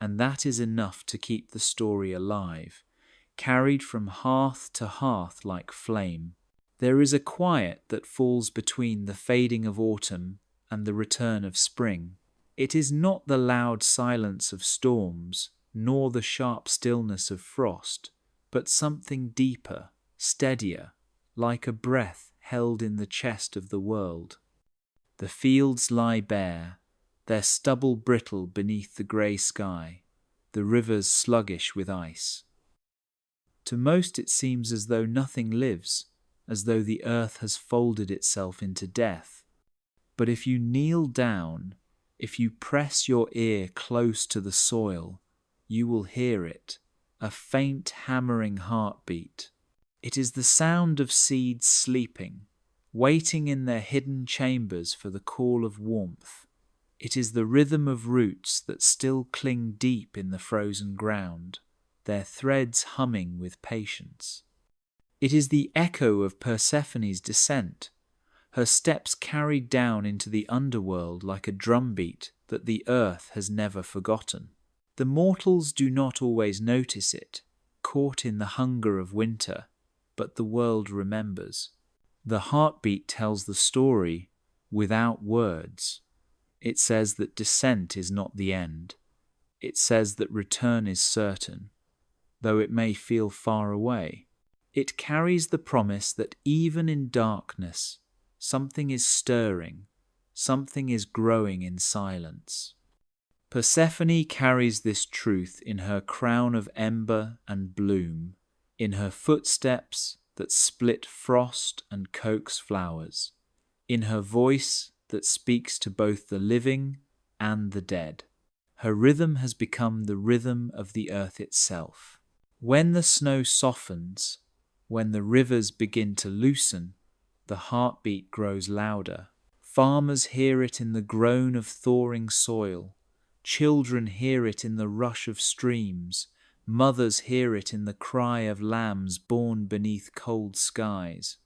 and that is enough to keep the story alive, carried from hearth to hearth like flame. There is a quiet that falls between the fading of autumn and the return of spring. It is not the loud silence of storms, nor the sharp stillness of frost, but something deeper, steadier, like a breath held in the chest of the world. The fields lie bare, their stubble brittle beneath the grey sky, the rivers sluggish with ice. To most it seems as though nothing lives, as though the earth has folded itself into death. But if you kneel down, if you press your ear close to the soil, you will hear it, a faint hammering heartbeat. It is the sound of seeds sleeping, waiting in their hidden chambers for the call of warmth. It is the rhythm of roots that still cling deep in the frozen ground, their threads humming with patience. It is the echo of Persephone's descent, her steps carried down into the underworld like a drumbeat that the earth has never forgotten. The mortals do not always notice it, caught in the hunger of winter, but the world remembers. The heartbeat tells the story without words. It says that descent is not the end. It says that return is certain, though it may feel far away. It carries the promise that even in darkness, something is stirring, something is growing in silence. Persephone carries this truth in her crown of ember and bloom, in her footsteps, that split frost and coax flowers, in her voice that speaks to both the living and the dead. Her rhythm has become the rhythm of the earth itself. When the snow softens, when the rivers begin to loosen, the heartbeat grows louder. Farmers hear it in the groan of thawing soil. Children hear it in the rush of streams. Mothers hear it in the cry of lambs born beneath cold skies.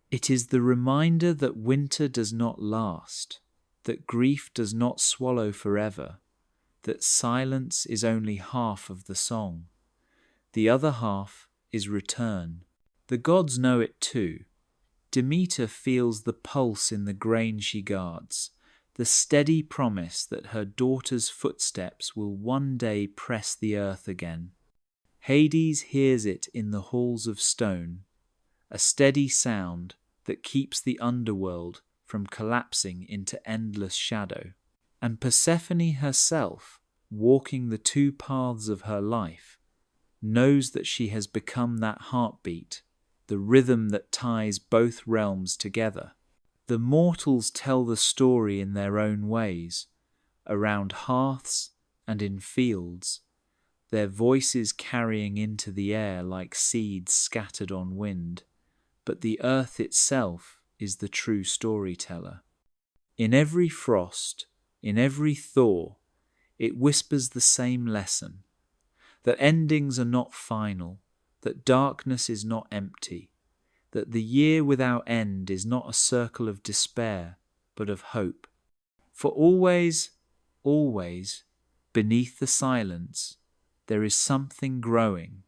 It is the reminder that winter does not last, that grief does not swallow forever, that silence is only half of the song. The other half is return. The gods know it too. Demeter feels the pulse in the grain she guards, the steady promise that her daughter's footsteps will one day press the earth again. Hades hears it in the halls of stone, a steady sound that keeps the underworld from collapsing into endless shadow. And Persephone herself, walking the two paths of her life, knows that she has become that heartbeat, the rhythm that ties both realms together. The mortals tell the story in their own ways, around hearths and in fields, their voices carrying into the air like seeds scattered on wind. But the earth itself is the true storyteller. In every frost, in every thaw, it whispers the same lesson, that endings are not final, that darkness is not empty, that the year without end is not a circle of despair, but of hope. For always, always, beneath the silence, there is something growing,